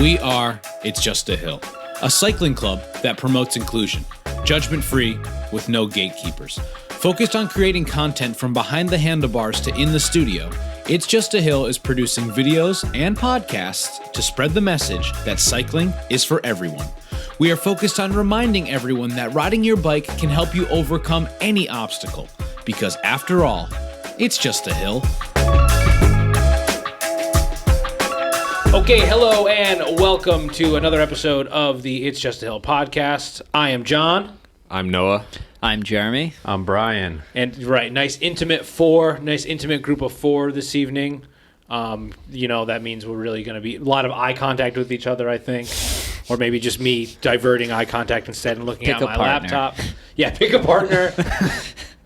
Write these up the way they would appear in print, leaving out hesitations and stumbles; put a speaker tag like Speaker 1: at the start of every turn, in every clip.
Speaker 1: We are It's Just a Hill, a cycling club that promotes inclusion, judgment-free, with no gatekeepers. Focused on creating content from behind the handlebars to in the studio, It's Just a Hill is producing videos and podcasts to spread the message that cycling is for everyone. We are focused on reminding everyone that riding your bike can help you overcome any obstacle, because after all, it's just a hill. Okay, hello and welcome to another episode of the It's Just a Hill podcast. I am John.
Speaker 2: I'm Noah.
Speaker 3: I'm Jeremy.
Speaker 4: I'm Brian.
Speaker 1: And nice intimate group of four this evening. That means we're really going to be a lot of eye contact with each other, I think. Or maybe just me diverting eye contact instead and looking at my laptop. Yeah, pick a partner.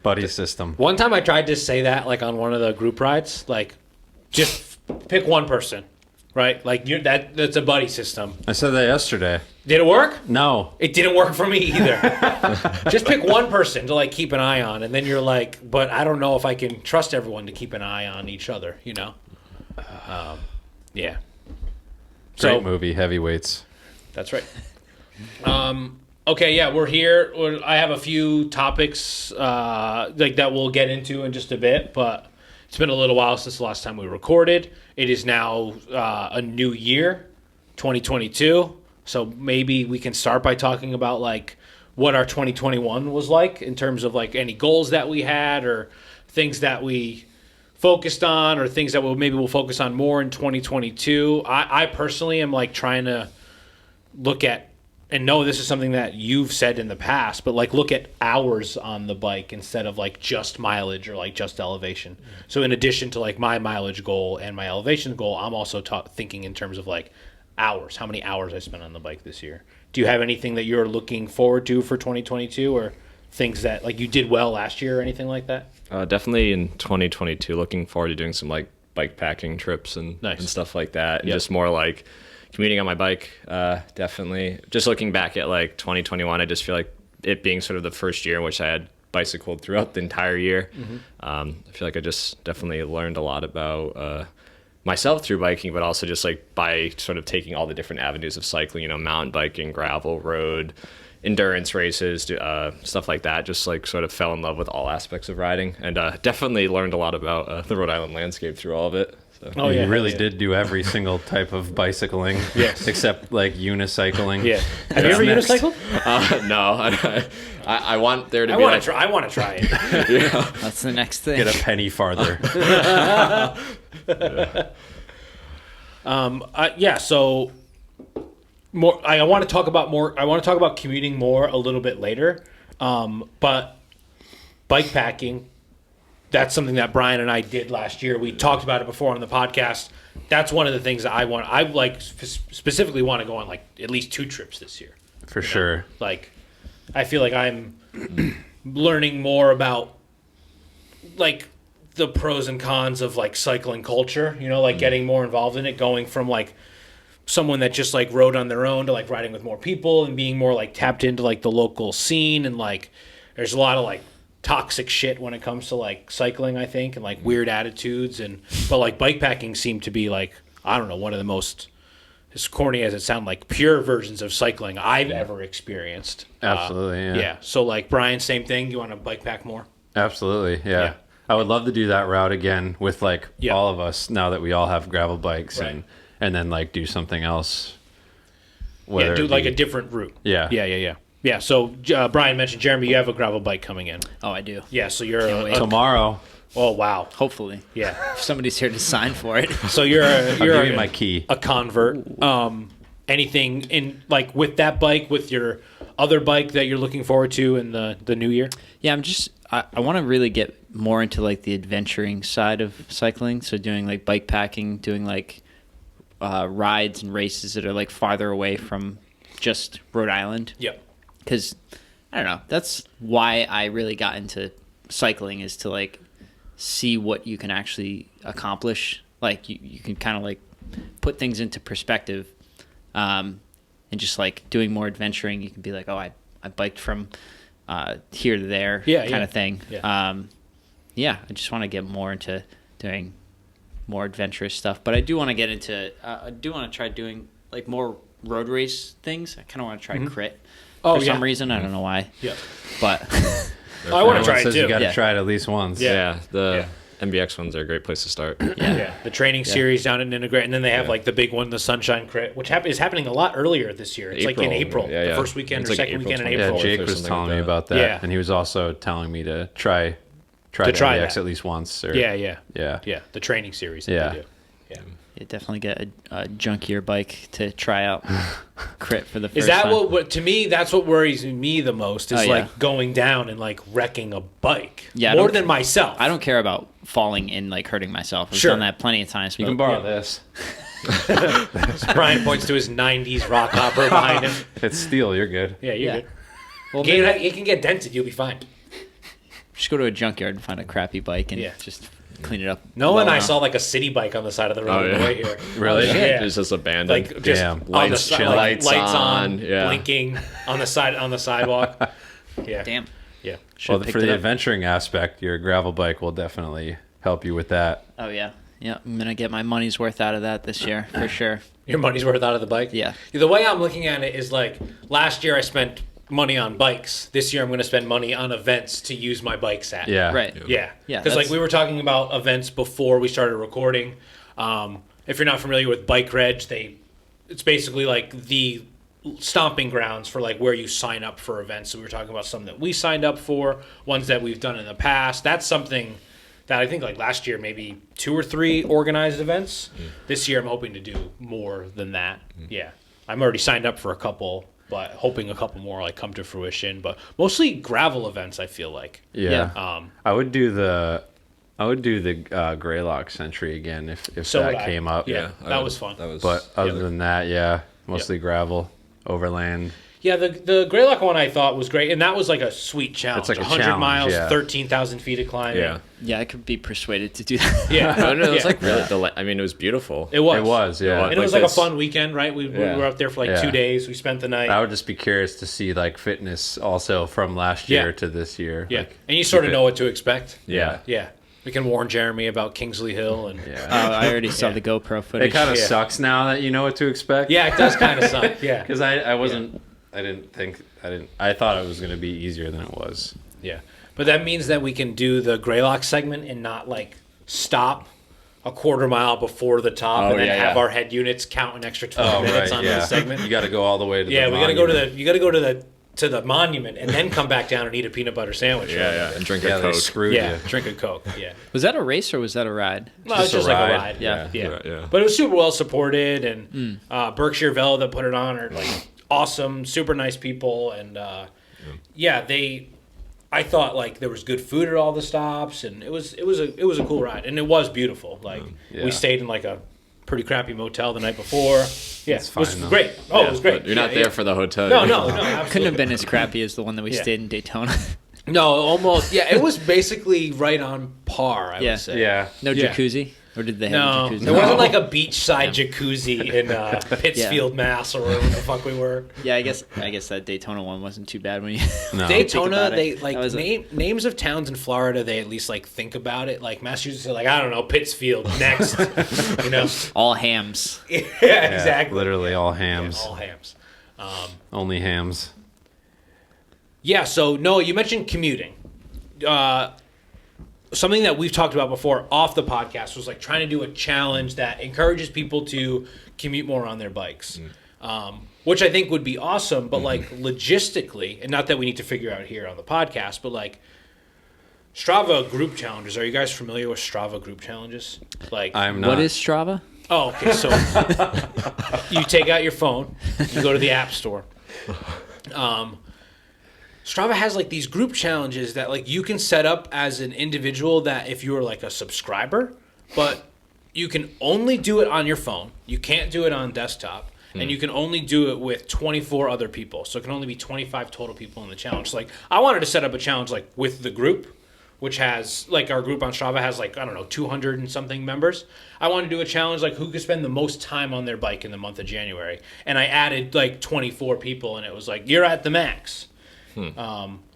Speaker 4: Buddy system.
Speaker 1: One time I tried to say that on one of the group rides, just pick one person, right? That's a buddy system.
Speaker 4: I said that yesterday.
Speaker 1: Did it work?
Speaker 4: No.
Speaker 1: It didn't work for me either. Just pick one person to keep an eye on, and then you're but I don't know if I can trust everyone to keep an eye on each other, Yeah.
Speaker 4: Great movie, Heavyweights.
Speaker 1: That's right. Okay, yeah, we're here. I have a few topics that we'll get into in just a bit, but it's been a little while since the last time we recorded. It is now a new year, 2022, so maybe we can start by talking about what our 2021 was like in terms of any goals that we had or things that we focused on or things that we'll focus on more in 2022. I personally am trying to look at, and know this is something that you've said in the past, but look at hours on the bike instead of just mileage or just elevation. So in addition to my mileage goal and my elevation goal, I'm also thinking in terms of hours, how many hours I spent on the bike this year. Do you have anything that you're looking forward to for 2022 or things that you did well last year or anything like that?
Speaker 2: Definitely in 2022, looking forward to doing some bike packing trips and stuff like that. And just more commuting on my bike, definitely. Just looking back at 2021, I just feel it being sort of the first year in which I had bicycled throughout the entire year. Mm-hmm. I feel I just definitely learned a lot about myself through biking, but also just by sort of taking all the different avenues of cycling, mountain biking, gravel, road, endurance races, stuff like that. Just sort of fell in love with all aspects of riding, and definitely learned a lot about the Rhode Island landscape through all of it.
Speaker 4: So. You really did do every single type of bicycling,
Speaker 1: yes,
Speaker 4: except unicycling.
Speaker 1: Yeah. Have you ever unicycled?
Speaker 2: No. I want there to be.
Speaker 1: I want to try it.
Speaker 2: Yeah.
Speaker 3: That's the next thing.
Speaker 4: Get a penny farther.
Speaker 1: So more. I want to talk about more. I want to talk about commuting more a little bit later. But bike packing. That's something that Brian and I did last year. We talked about it before on the podcast. That's one of the things that I want. I specifically want to go on at least 2 trips this year.
Speaker 4: For sure.
Speaker 1: I feel I'm learning more about the pros and cons of cycling culture. Getting more involved in it, going from someone that just rode on their own to riding with more people and being more tapped into the local scene, and there's a lot of toxic shit when it comes to cycling, I think, and weird attitudes, but bike packing seemed to be I don't know, one of the most, as corny as it sounds, pure versions of cycling I've ever experienced.
Speaker 4: Absolutely.
Speaker 1: Yeah. So Brian, same thing. You want to bike pack more?
Speaker 4: Absolutely. Yeah. I would love to do that route again with all of us now that we all have gravel bikes,
Speaker 1: right,
Speaker 4: and then do something else.
Speaker 1: Do a different route.
Speaker 4: Yeah.
Speaker 1: Yeah, so Brian mentioned, Jeremy, you have a gravel bike coming in.
Speaker 3: Oh, I do.
Speaker 1: Yeah, so you're
Speaker 4: tomorrow.
Speaker 1: Oh, wow.
Speaker 3: Hopefully.
Speaker 1: Yeah.
Speaker 3: If somebody's here to sign for it.
Speaker 1: So you're
Speaker 4: I'll give you my key.
Speaker 1: A convert. Anything in with that bike, with your other bike that you're looking forward to in the new year?
Speaker 3: Yeah, I want to really get more into the adventuring side of cycling. So doing bike packing, doing rides and races that are farther away from just Rhode Island.
Speaker 1: Yep.
Speaker 3: Because, I don't know, that's why I really got into cycling, is to, see what you can actually accomplish. You can kind of, put things into perspective. And just, doing more adventuring, you can be I biked from here to there kind of thing. Yeah. I just want to get more into doing more adventurous stuff. But I do want to get into, I do want to try doing like more road race things. I kind of want to try crit
Speaker 1: Oh,
Speaker 3: for some reason. I don't know why.
Speaker 1: Yeah.
Speaker 3: But
Speaker 1: I want to try it
Speaker 4: says
Speaker 1: too.
Speaker 4: You got to
Speaker 3: Yeah.
Speaker 4: try it at least once.
Speaker 2: Yeah, the MBX ones are a great place to start.
Speaker 1: Yeah, the training series down in Integrate, and then they have like the big one, the Sunshine Crit, which is happening a lot earlier this year. It's like in April,
Speaker 2: Yeah,
Speaker 1: the first weekend
Speaker 2: It's
Speaker 1: or
Speaker 2: like
Speaker 1: second
Speaker 2: April
Speaker 1: weekend in
Speaker 2: 24th.
Speaker 1: April.
Speaker 4: Yeah, Jake
Speaker 2: or
Speaker 4: was
Speaker 2: something
Speaker 4: telling
Speaker 2: like
Speaker 4: me
Speaker 2: that.
Speaker 4: about that,
Speaker 1: Yeah.
Speaker 4: and he was also telling me to try the
Speaker 1: try
Speaker 4: MBX
Speaker 1: that.
Speaker 4: at least once. Or,
Speaker 1: Yeah,
Speaker 4: yeah.
Speaker 1: the training series that
Speaker 4: Yeah.
Speaker 1: they do. Yeah.
Speaker 3: you definitely get a junkier bike to try out crit for the first
Speaker 1: Is that
Speaker 3: time.
Speaker 1: what to me? That's what worries me the most is
Speaker 3: Oh, yeah.
Speaker 1: like going down and like wrecking a bike.
Speaker 3: Yeah, I
Speaker 1: more
Speaker 3: don't-
Speaker 1: than myself.
Speaker 3: I don't care about falling and like hurting myself. I've
Speaker 1: Sure.
Speaker 3: done that plenty of times.
Speaker 4: You
Speaker 3: but-
Speaker 4: can borrow this.
Speaker 1: Brian points to his '90s rock hopper behind him.
Speaker 4: It's steel. You're good.
Speaker 1: Yeah, you're
Speaker 3: Yeah.
Speaker 1: good.
Speaker 3: Well,
Speaker 1: It can get dented. You'll be fine.
Speaker 3: just go to a junkyard and find a crappy bike and
Speaker 1: Yeah.
Speaker 3: just clean it up.
Speaker 1: Noah
Speaker 3: well
Speaker 1: and I
Speaker 3: enough.
Speaker 1: saw like a city bike on the side of the road
Speaker 2: Oh,
Speaker 1: on the
Speaker 2: yeah.
Speaker 1: way here.
Speaker 4: Really?
Speaker 1: Yeah.
Speaker 2: It's just abandoned.
Speaker 1: Like just
Speaker 4: Damn.
Speaker 1: on the
Speaker 2: Lights
Speaker 1: si-
Speaker 2: chilling.
Speaker 1: like, lights on,
Speaker 2: Yeah.
Speaker 1: blinking on the sidewalk. Yeah.
Speaker 3: Damn.
Speaker 1: Yeah.
Speaker 4: Well,
Speaker 3: Should've
Speaker 4: for
Speaker 3: picked
Speaker 4: the
Speaker 3: it up.
Speaker 4: adventuring aspect, your gravel bike will definitely help you with that.
Speaker 3: Oh yeah, yeah. I'm gonna get my money's worth out of that this year for sure.
Speaker 1: Your money's worth out of the bike?
Speaker 3: Yeah.
Speaker 1: The way I'm looking at it is like last year I spent money on bikes. This year I'm going to spend money on events to use my bikes at.
Speaker 4: Yeah.
Speaker 3: Right.
Speaker 1: Yeah.
Speaker 3: Yeah,
Speaker 1: Because like
Speaker 3: that's-
Speaker 1: we were talking about events before we started recording. If you're not familiar with Bike Reg, it's basically like the stomping grounds for like where you sign up for events. So we were talking about some that we signed up for, ones that we've done in the past. That's something that I think like last year maybe 2 or 3 organized events. This year I'm hoping to do more than that. Yeah. I'm already signed up for a couple, but hoping a couple more like come to fruition. But mostly gravel events, I feel like.
Speaker 4: Yeah. I would do the Greylock Century again if
Speaker 1: So would
Speaker 4: that
Speaker 1: I.
Speaker 4: came up.
Speaker 1: Yeah. That was fun.
Speaker 2: That was.
Speaker 4: But other than that, yeah, mostly gravel, overland.
Speaker 1: Yeah, the Greylock one I thought was great, and that was like a sweet challenge.
Speaker 4: It's like a
Speaker 1: 100
Speaker 4: challenge,
Speaker 1: miles,
Speaker 4: yeah.
Speaker 1: 13,000 feet of climbing.
Speaker 2: yeah.
Speaker 3: Yeah, I could be persuaded to do that.
Speaker 1: Yeah.
Speaker 2: I don't know. It was
Speaker 1: Yeah.
Speaker 2: like really. I mean, it was beautiful.
Speaker 1: It was.
Speaker 4: It was, yeah.
Speaker 1: And it was like a
Speaker 2: this-
Speaker 1: fun weekend, right? We
Speaker 2: Yeah.
Speaker 1: were up there for like
Speaker 4: Yeah.
Speaker 1: 2 days. We spent the night.
Speaker 4: I would just be curious to see like fitness also from last year
Speaker 1: Yeah.
Speaker 4: to this year.
Speaker 1: Yeah.
Speaker 4: Like,
Speaker 1: And you sort of
Speaker 4: keep it-
Speaker 1: know what to expect.
Speaker 2: Yeah.
Speaker 1: Yeah. We can warn Jeremy about Kingsley Hill. And
Speaker 4: Yeah.
Speaker 3: I already saw
Speaker 1: Yeah.
Speaker 3: the GoPro
Speaker 4: It
Speaker 3: footage.
Speaker 4: kind of
Speaker 1: Yeah.
Speaker 4: sucks now that you know what to expect.
Speaker 1: Yeah, it does kind of suck. Yeah.
Speaker 4: Because I thought it was going to be easier than it was.
Speaker 1: Yeah. But that means that we can do the Greylock segment and not like stop a quarter mile before the top
Speaker 2: Oh,
Speaker 1: and then
Speaker 2: yeah,
Speaker 1: have
Speaker 2: yeah.
Speaker 1: our head units count an extra 20 minutes on the segment.
Speaker 4: You got to go all the way to
Speaker 1: Yeah,
Speaker 4: the
Speaker 1: we got to go to
Speaker 4: monument.
Speaker 1: the monument and then come back down and eat a peanut butter sandwich.
Speaker 2: Yeah, and drink
Speaker 4: Yeah,
Speaker 2: a
Speaker 4: they
Speaker 2: Coke.
Speaker 4: screwed
Speaker 1: Yeah,
Speaker 4: you.
Speaker 1: drink a Coke. Yeah.
Speaker 3: Was that a race or was that a ride?
Speaker 1: No, it's just
Speaker 4: a
Speaker 1: like a
Speaker 4: ride.
Speaker 1: ride.
Speaker 3: Yeah.
Speaker 1: Yeah. But it was super well supported, and Berkshire Velo that put it on are like awesome, super nice people, and I thought like there was good food at all the stops, and it was a cool ride, and it was beautiful. Like
Speaker 4: Yeah.
Speaker 1: we stayed in like a pretty crappy motel the night before. Yeah,
Speaker 4: That's
Speaker 1: it was
Speaker 4: fine, though.
Speaker 1: great. Oh, it was great.
Speaker 2: But you're not
Speaker 1: Yeah,
Speaker 2: there for the hotel.
Speaker 1: No, absolutely.
Speaker 3: Couldn't have been as crappy as the one that we
Speaker 1: Yeah.
Speaker 3: stayed in Daytona.
Speaker 1: No, almost. Yeah, it was basically right on par. I
Speaker 3: Yeah.
Speaker 1: would say.
Speaker 4: Yeah.
Speaker 3: No
Speaker 1: Yeah.
Speaker 3: jacuzzi? Or did they have
Speaker 1: No,
Speaker 3: a jacuzzi?
Speaker 1: there wasn't like a beachside jacuzzi in Pittsfield, Mass, or wherever the fuck we were.
Speaker 3: Yeah, I guess that Daytona one wasn't too bad when you.
Speaker 4: No.
Speaker 1: Daytona,
Speaker 3: about it.
Speaker 1: they like
Speaker 3: That was
Speaker 1: names of towns in Florida. They at least like think about it. Like Massachusetts, are like I don't know, Pittsfield next. You know,
Speaker 3: All hams.
Speaker 1: yeah,
Speaker 4: Yeah,
Speaker 1: exactly.
Speaker 4: Literally all
Speaker 1: Yeah,
Speaker 4: hams.
Speaker 1: all hams.
Speaker 4: Only hams.
Speaker 1: Yeah. So Noah, you mentioned commuting. Something that we've talked about before off the podcast was like trying to do a challenge that encourages people to commute more on their bikes, which I think would be awesome. But like logistically, and not that we need to figure out here on the podcast, but like Strava group challenges. Are you guys familiar with Strava group challenges? Like,
Speaker 4: I'm not.
Speaker 3: What is Strava?
Speaker 1: oh, okay. So you take out your phone, you go to the app store. Strava has like these group challenges that like you can set up as an individual that if you were like a subscriber, but you can only do it on your phone. You can't do it on desktop. And you can only do it with 24 other people. So it can only be 25 total people in the challenge. Like I wanted to set up a challenge like with the group, which has like our group on Strava has like, I don't know, 200 and something members. I wanted to do a challenge like who could spend the most time on their bike in the month of January. And I added like 24 people and it was like, you're at the max.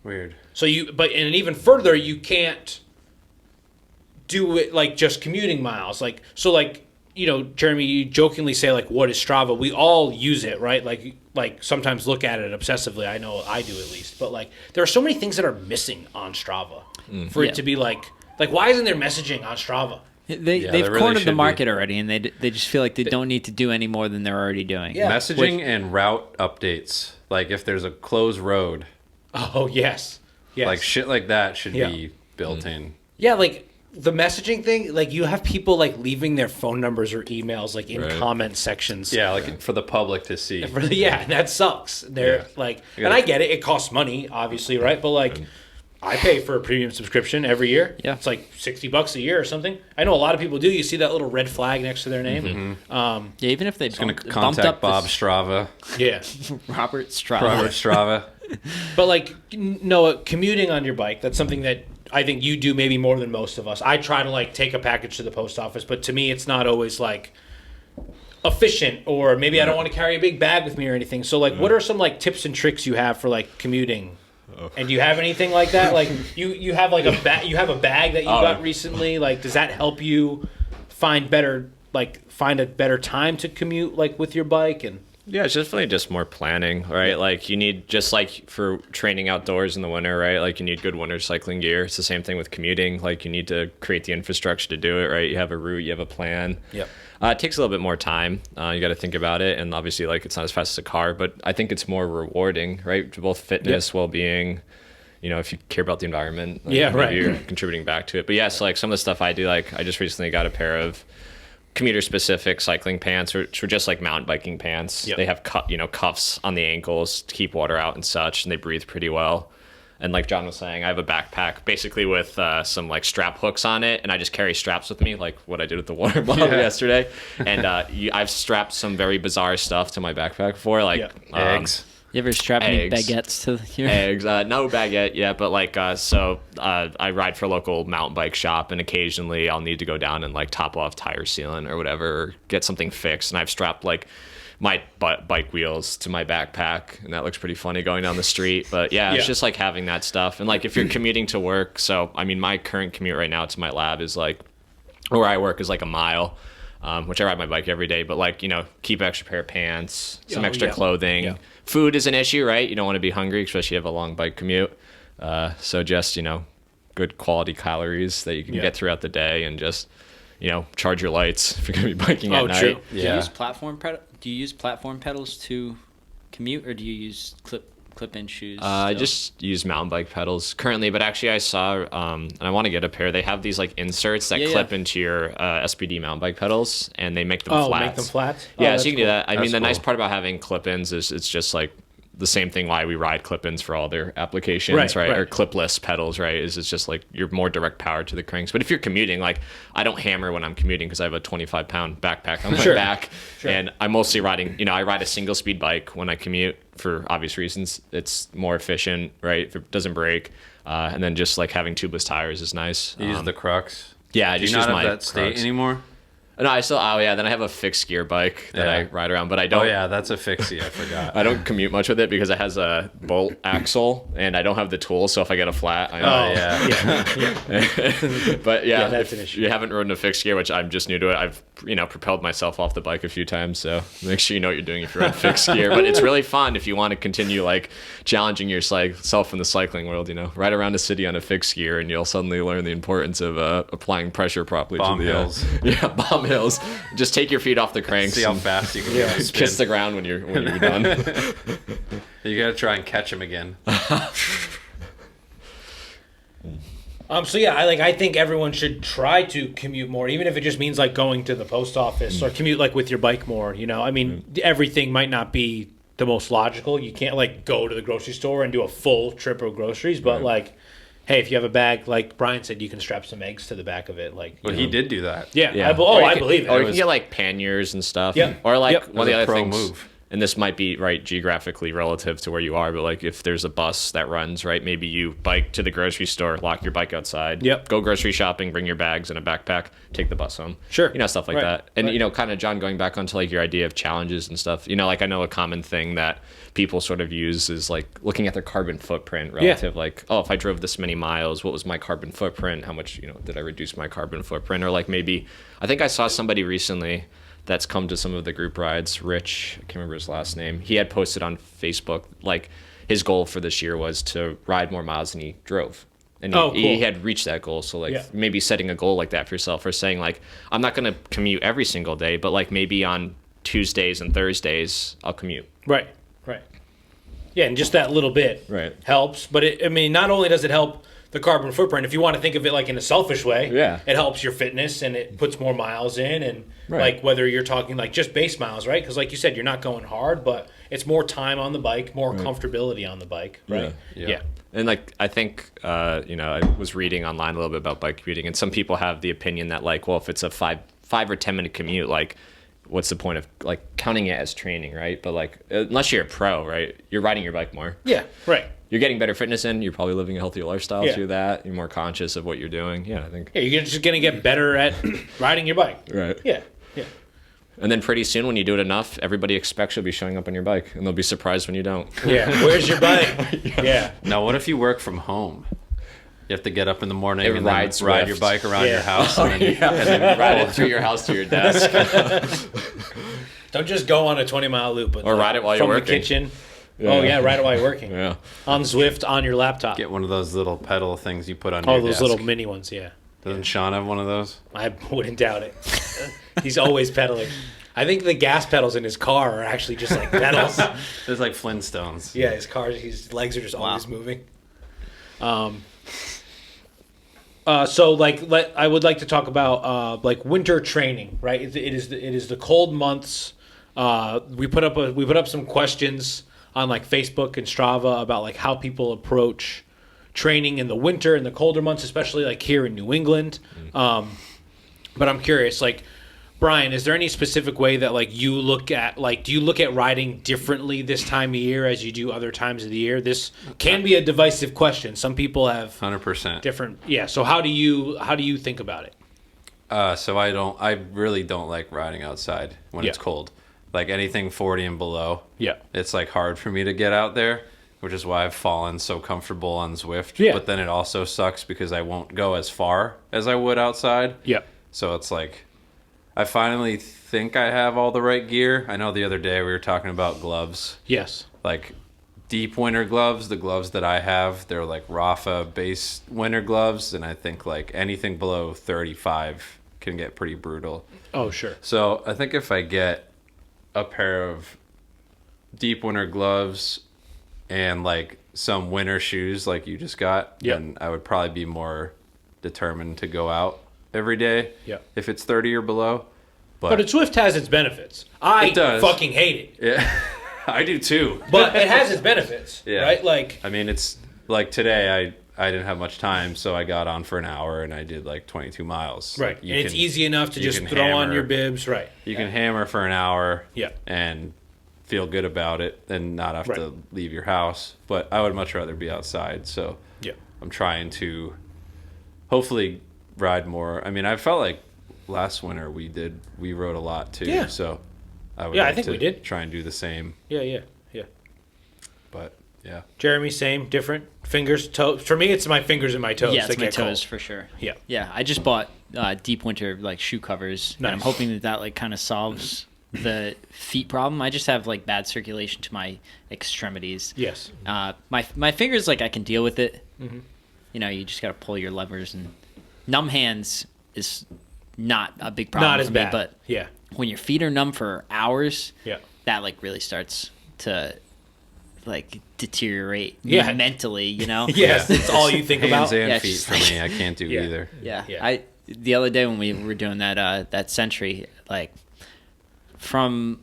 Speaker 4: Weird.
Speaker 1: So and even further, you can't do it like just commuting miles. Like, so like Jeremy, you jokingly say like, what is Strava? We all use it, right? Like sometimes look at it obsessively. I know I do at least, but like there are so many things that are missing on Strava for it to be like why isn't there messaging on Strava?
Speaker 3: They've
Speaker 4: really
Speaker 3: cornered the
Speaker 4: should
Speaker 3: market already, and they just feel like they don't need to do any more than they're already doing.
Speaker 1: Yeah.
Speaker 4: Messaging and route updates. Like if there's a closed road,
Speaker 1: Oh yes.
Speaker 4: like shit like that should be built in.
Speaker 1: Yeah, like the messaging thing, like you have people like leaving their phone numbers or emails like in comment sections.
Speaker 4: Yeah, like for the public to see.
Speaker 1: Yeah, that sucks. They're like, and I get it. It costs money, obviously, right? But like, I pay for a premium subscription every year.
Speaker 3: Yeah,
Speaker 1: it's like $60 a year or something. I know a lot of people do. You see that little red flag next to their name.
Speaker 3: Yeah, even if they
Speaker 4: going to contact Bob Strava.
Speaker 1: Yeah,
Speaker 3: Robert
Speaker 4: Strava.
Speaker 1: But like, Noah, commuting on your bike, that's something that I think you do maybe more than most of us. I try to like take a package to the post office, but to me, it's not always like efficient, or maybe I don't want to carry a big bag with me or anything. So like, what are some like tips and tricks you have for like commuting? And do you have anything like that? Like you have like you have a bag that you got recently. Like, does that help you find a better time to commute like with your bike? And
Speaker 2: yeah, it's definitely just more planning, right? Like you need, just like for training outdoors in the winter, right? Like you need good winter cycling gear. It's the same thing with commuting. Like you need to create the infrastructure to do it, right? You have a route, you have a plan.
Speaker 1: Yep.
Speaker 2: It takes a little bit more time. You got to think about it, and obviously, like it's not as fast as a car, but I think it's more rewarding, right? To both fitness, well-being. If you care about the environment, like, you're contributing back to it. But yes, like some of the stuff I do, like I just recently got a pair of commuter-specific cycling pants, which were just like mountain biking pants. Yep. They have cuffs on the ankles to keep water out and such, and they breathe pretty well. And like John was saying, I have a backpack basically with some like strap hooks on it, and I just carry straps with me, like what I did with the water bottle yesterday. And I've strapped some very bizarre stuff to my backpack before, like
Speaker 4: eggs.
Speaker 3: You ever strap any baguettes to your
Speaker 2: eggs? No baguette yet, but like I ride for a local mountain bike shop, and occasionally I'll need to go down and like top off tire sealant or whatever, or get something fixed. And I've strapped like my bike wheels to my backpack, and that looks pretty funny going down the street. But yeah, it's just like having that stuff. And like if you're commuting to work, so I mean my current commute right now to my lab is like, where I work is like a mile. Which I ride my bike every day, but like, keep an extra pair of pants, some extra clothing. Yeah. Food is an issue, right? You don't want to be hungry, especially if you have a long bike commute. So just, good quality calories that you can get throughout the day, and just, charge your lights if you're going to be biking at night.
Speaker 1: True.
Speaker 3: Do you use platform pedals to commute, or do you use clip-in shoes?
Speaker 2: I just use mountain bike pedals currently, but actually I saw, and I want to get a pair. They have these like inserts that clip into your SPD mountain bike pedals, and they make them flats.
Speaker 1: Make them flats?
Speaker 2: Yeah, so you can do that. I mean, the nice part about having clip-ins is it's just like the same thing why we ride clip-ins for all their applications, right? Or clipless pedals, right? Is it's just like you're more direct power to the cranks. But if you're commuting, like I don't hammer when I'm commuting because I have a 25-pound backpack on my back, and I'm mostly riding. I ride a single-speed bike when I commute for obvious reasons. It's more efficient, right? If it doesn't break, and then just like having tubeless tires is nice.
Speaker 4: You use the Crux.
Speaker 2: Yeah, I
Speaker 4: Do
Speaker 2: just
Speaker 4: you not
Speaker 2: use
Speaker 4: have
Speaker 2: my
Speaker 4: that state
Speaker 2: Crux.
Speaker 4: anymore?
Speaker 2: No, I still. Oh yeah, then I have a fixed gear bike that I ride around, but I don't.
Speaker 4: Oh yeah, that's a fixie. I forgot.
Speaker 2: I don't commute much with it because it has a bolt axle, and I don't have the tools. So if I get a flat, I But
Speaker 1: that's an issue.
Speaker 2: You haven't ridden a fixed gear, which I'm just new to it. I've propelled myself off the bike a few times, so make sure you know what you're doing if you're on fixed gear. But it's really fun if you want to continue like challenging yourself in the cycling world. Ride around the city on a fixed gear, and you'll suddenly learn the importance of applying pressure properly
Speaker 4: Bomb
Speaker 2: to the
Speaker 4: hills.
Speaker 2: Bomb hills. Just take your feet off the cranks.
Speaker 4: See how fast you can get a spin.
Speaker 2: Kiss the ground when you're done.
Speaker 4: You gotta try and catch him again.
Speaker 1: So yeah, I think everyone should try to commute more, even if it just means like going to the post office or commute like with your bike more. I mean, everything might not be the most logical. You can't like go to the grocery store and do a full trip of groceries, but like, hey, if you have a bag, like Brian said, you can strap some eggs to the back of it. Like,
Speaker 4: But he did do that.
Speaker 1: Yeah. I believe it.
Speaker 2: Or you can get like panniers and stuff.
Speaker 1: Yeah.
Speaker 2: Or like one of the other
Speaker 4: Pro
Speaker 2: things.
Speaker 4: move.
Speaker 2: and this might be right geographically relative to where you are, but like if there's a bus that runs, right, maybe you bike to the grocery store, lock your bike outside, go grocery shopping, bring your bags and a backpack, take the bus home.
Speaker 1: Sure.
Speaker 2: Stuff like that. And, kind of, John, going back onto like your idea of challenges and stuff, like I know a common thing that people sort of use is like looking at their carbon footprint relative, like, oh, if I drove this many miles, what was my carbon footprint? How much, did I reduce my carbon footprint? Or like maybe, I think I saw somebody recently that's come to some of the group rides, Rich, I can't remember his last name. He had posted on Facebook, like his goal for this year was to ride more miles than he drove. And he had reached that goal. So like maybe setting a goal like that for yourself, or saying like, I'm not going to commute every single day, but like maybe on Tuesdays and Thursdays, I'll commute.
Speaker 1: Right. Yeah, and just that little bit helps. But not only does it help the carbon footprint, if you want to think of it like in a selfish way, it helps your fitness and it puts more miles in, and like whether you're talking like just base miles, right? Because like you said, you're not going hard, but it's more time on the bike, more comfortability on the bike, right? Yeah.
Speaker 2: And like I think I was reading online a little bit about bike commuting, and some people have the opinion that like, well, if it's a 5 or 10 minute commute, like what's the point of like counting it as training, right? But like unless you're a pro, right, you're riding your bike more.
Speaker 1: Yeah, right.
Speaker 2: You're getting better fitness in. You're probably living a healthier lifestyle through that. You're more conscious of what you're doing. Yeah, I think.
Speaker 1: Yeah, you're just going to get better at riding your bike.
Speaker 2: Right.
Speaker 1: Yeah.
Speaker 2: And then pretty soon, when you do it enough, everybody expects you'll be showing up on your bike, and they'll be surprised when you don't.
Speaker 1: Yeah. Where's your bike? Yeah.
Speaker 4: Now, what if you work from home? You have to get up in the morning and
Speaker 2: ride
Speaker 4: your bike around your house,
Speaker 2: and then ride it through your house to your desk.
Speaker 1: Don't just go on a 20-mile loop.
Speaker 2: Or ride it while you're working.
Speaker 1: From the kitchen. Yeah. Oh, yeah, ride it while you're working.
Speaker 2: Yeah.
Speaker 1: On Zwift, on your laptop.
Speaker 4: Get one of those little pedal things you put on your desk.
Speaker 1: Oh, those little mini ones, yeah.
Speaker 4: Doesn't Sean have one of those?
Speaker 1: I wouldn't doubt it. He's always pedaling. I think the gas pedals in his car are actually just like pedals.
Speaker 4: There's like Flintstones.
Speaker 1: Yeah, his legs are just always moving. So like I would like to talk about like winter training, right? It is the cold months. We put up some questions on like Facebook and Strava about like how people approach training in the winter and the colder months, especially like here in New England. But I'm curious, like, Brian, is there any specific way that like you look at, like, do you look at riding differently this time of year as you do other times of the year? This can be a divisive question. Some people have
Speaker 4: 100%
Speaker 1: different. Yeah. So how do you think about it?
Speaker 4: So I really don't like riding outside when it's cold. Like anything 40 and below. Yeah. It's like hard for me to get out there, which is why I've fallen so comfortable on Zwift. Yeah. But then it also sucks because I won't go as far as I would outside. Yeah. So it's like, I finally think I have all the right gear. I know the other day we were talking about gloves. Yes. Like deep winter gloves, the gloves that I have, they're like Rafa base winter gloves. And I think like anything below 35 can get pretty brutal.
Speaker 1: Oh, sure.
Speaker 4: So I think if I get a pair of deep winter gloves and like some winter shoes like you just got, then I would probably be more determined to go out every day if it's 30 or below. But
Speaker 1: Zwift has its benefits. I fucking hate it.
Speaker 4: Yeah, I do too.
Speaker 1: But it has its benefits, right? Like,
Speaker 4: I mean, it's like today I didn't have much time, so I got on for an hour and I did like 22 miles.
Speaker 1: Right,
Speaker 4: like
Speaker 1: and it's easy enough to just throw on your bibs, right?
Speaker 4: You can hammer for an hour and feel good about it and not have to leave your house. But I would much rather be outside, so I'm trying to hopefully ride more. I mean, I felt like last winter we rode a lot too, so I would like I think we did try and do the same.
Speaker 1: Yeah.
Speaker 4: But yeah,
Speaker 1: Jeremy, same, different fingers, toes. For me, it's my fingers and my toes.
Speaker 3: Yeah, it's my toes for sure. Yeah. I just bought deep winter like shoe covers, and I'm hoping that like kind of solves the feet problem. I just have like bad circulation to my extremities. Yes. My fingers, like I can deal with it. Mm-hmm. You just got to pull your levers, and numb hands is not a big problem.
Speaker 1: Not as
Speaker 3: for
Speaker 1: bad,
Speaker 3: me, but when your feet are numb for hours, that like really starts to like deteriorate mentally,
Speaker 1: Yes, it's all you think
Speaker 4: Hands
Speaker 1: about.
Speaker 4: And feet for me, I can't do either.
Speaker 3: Yeah. The other day when we were doing that century, like from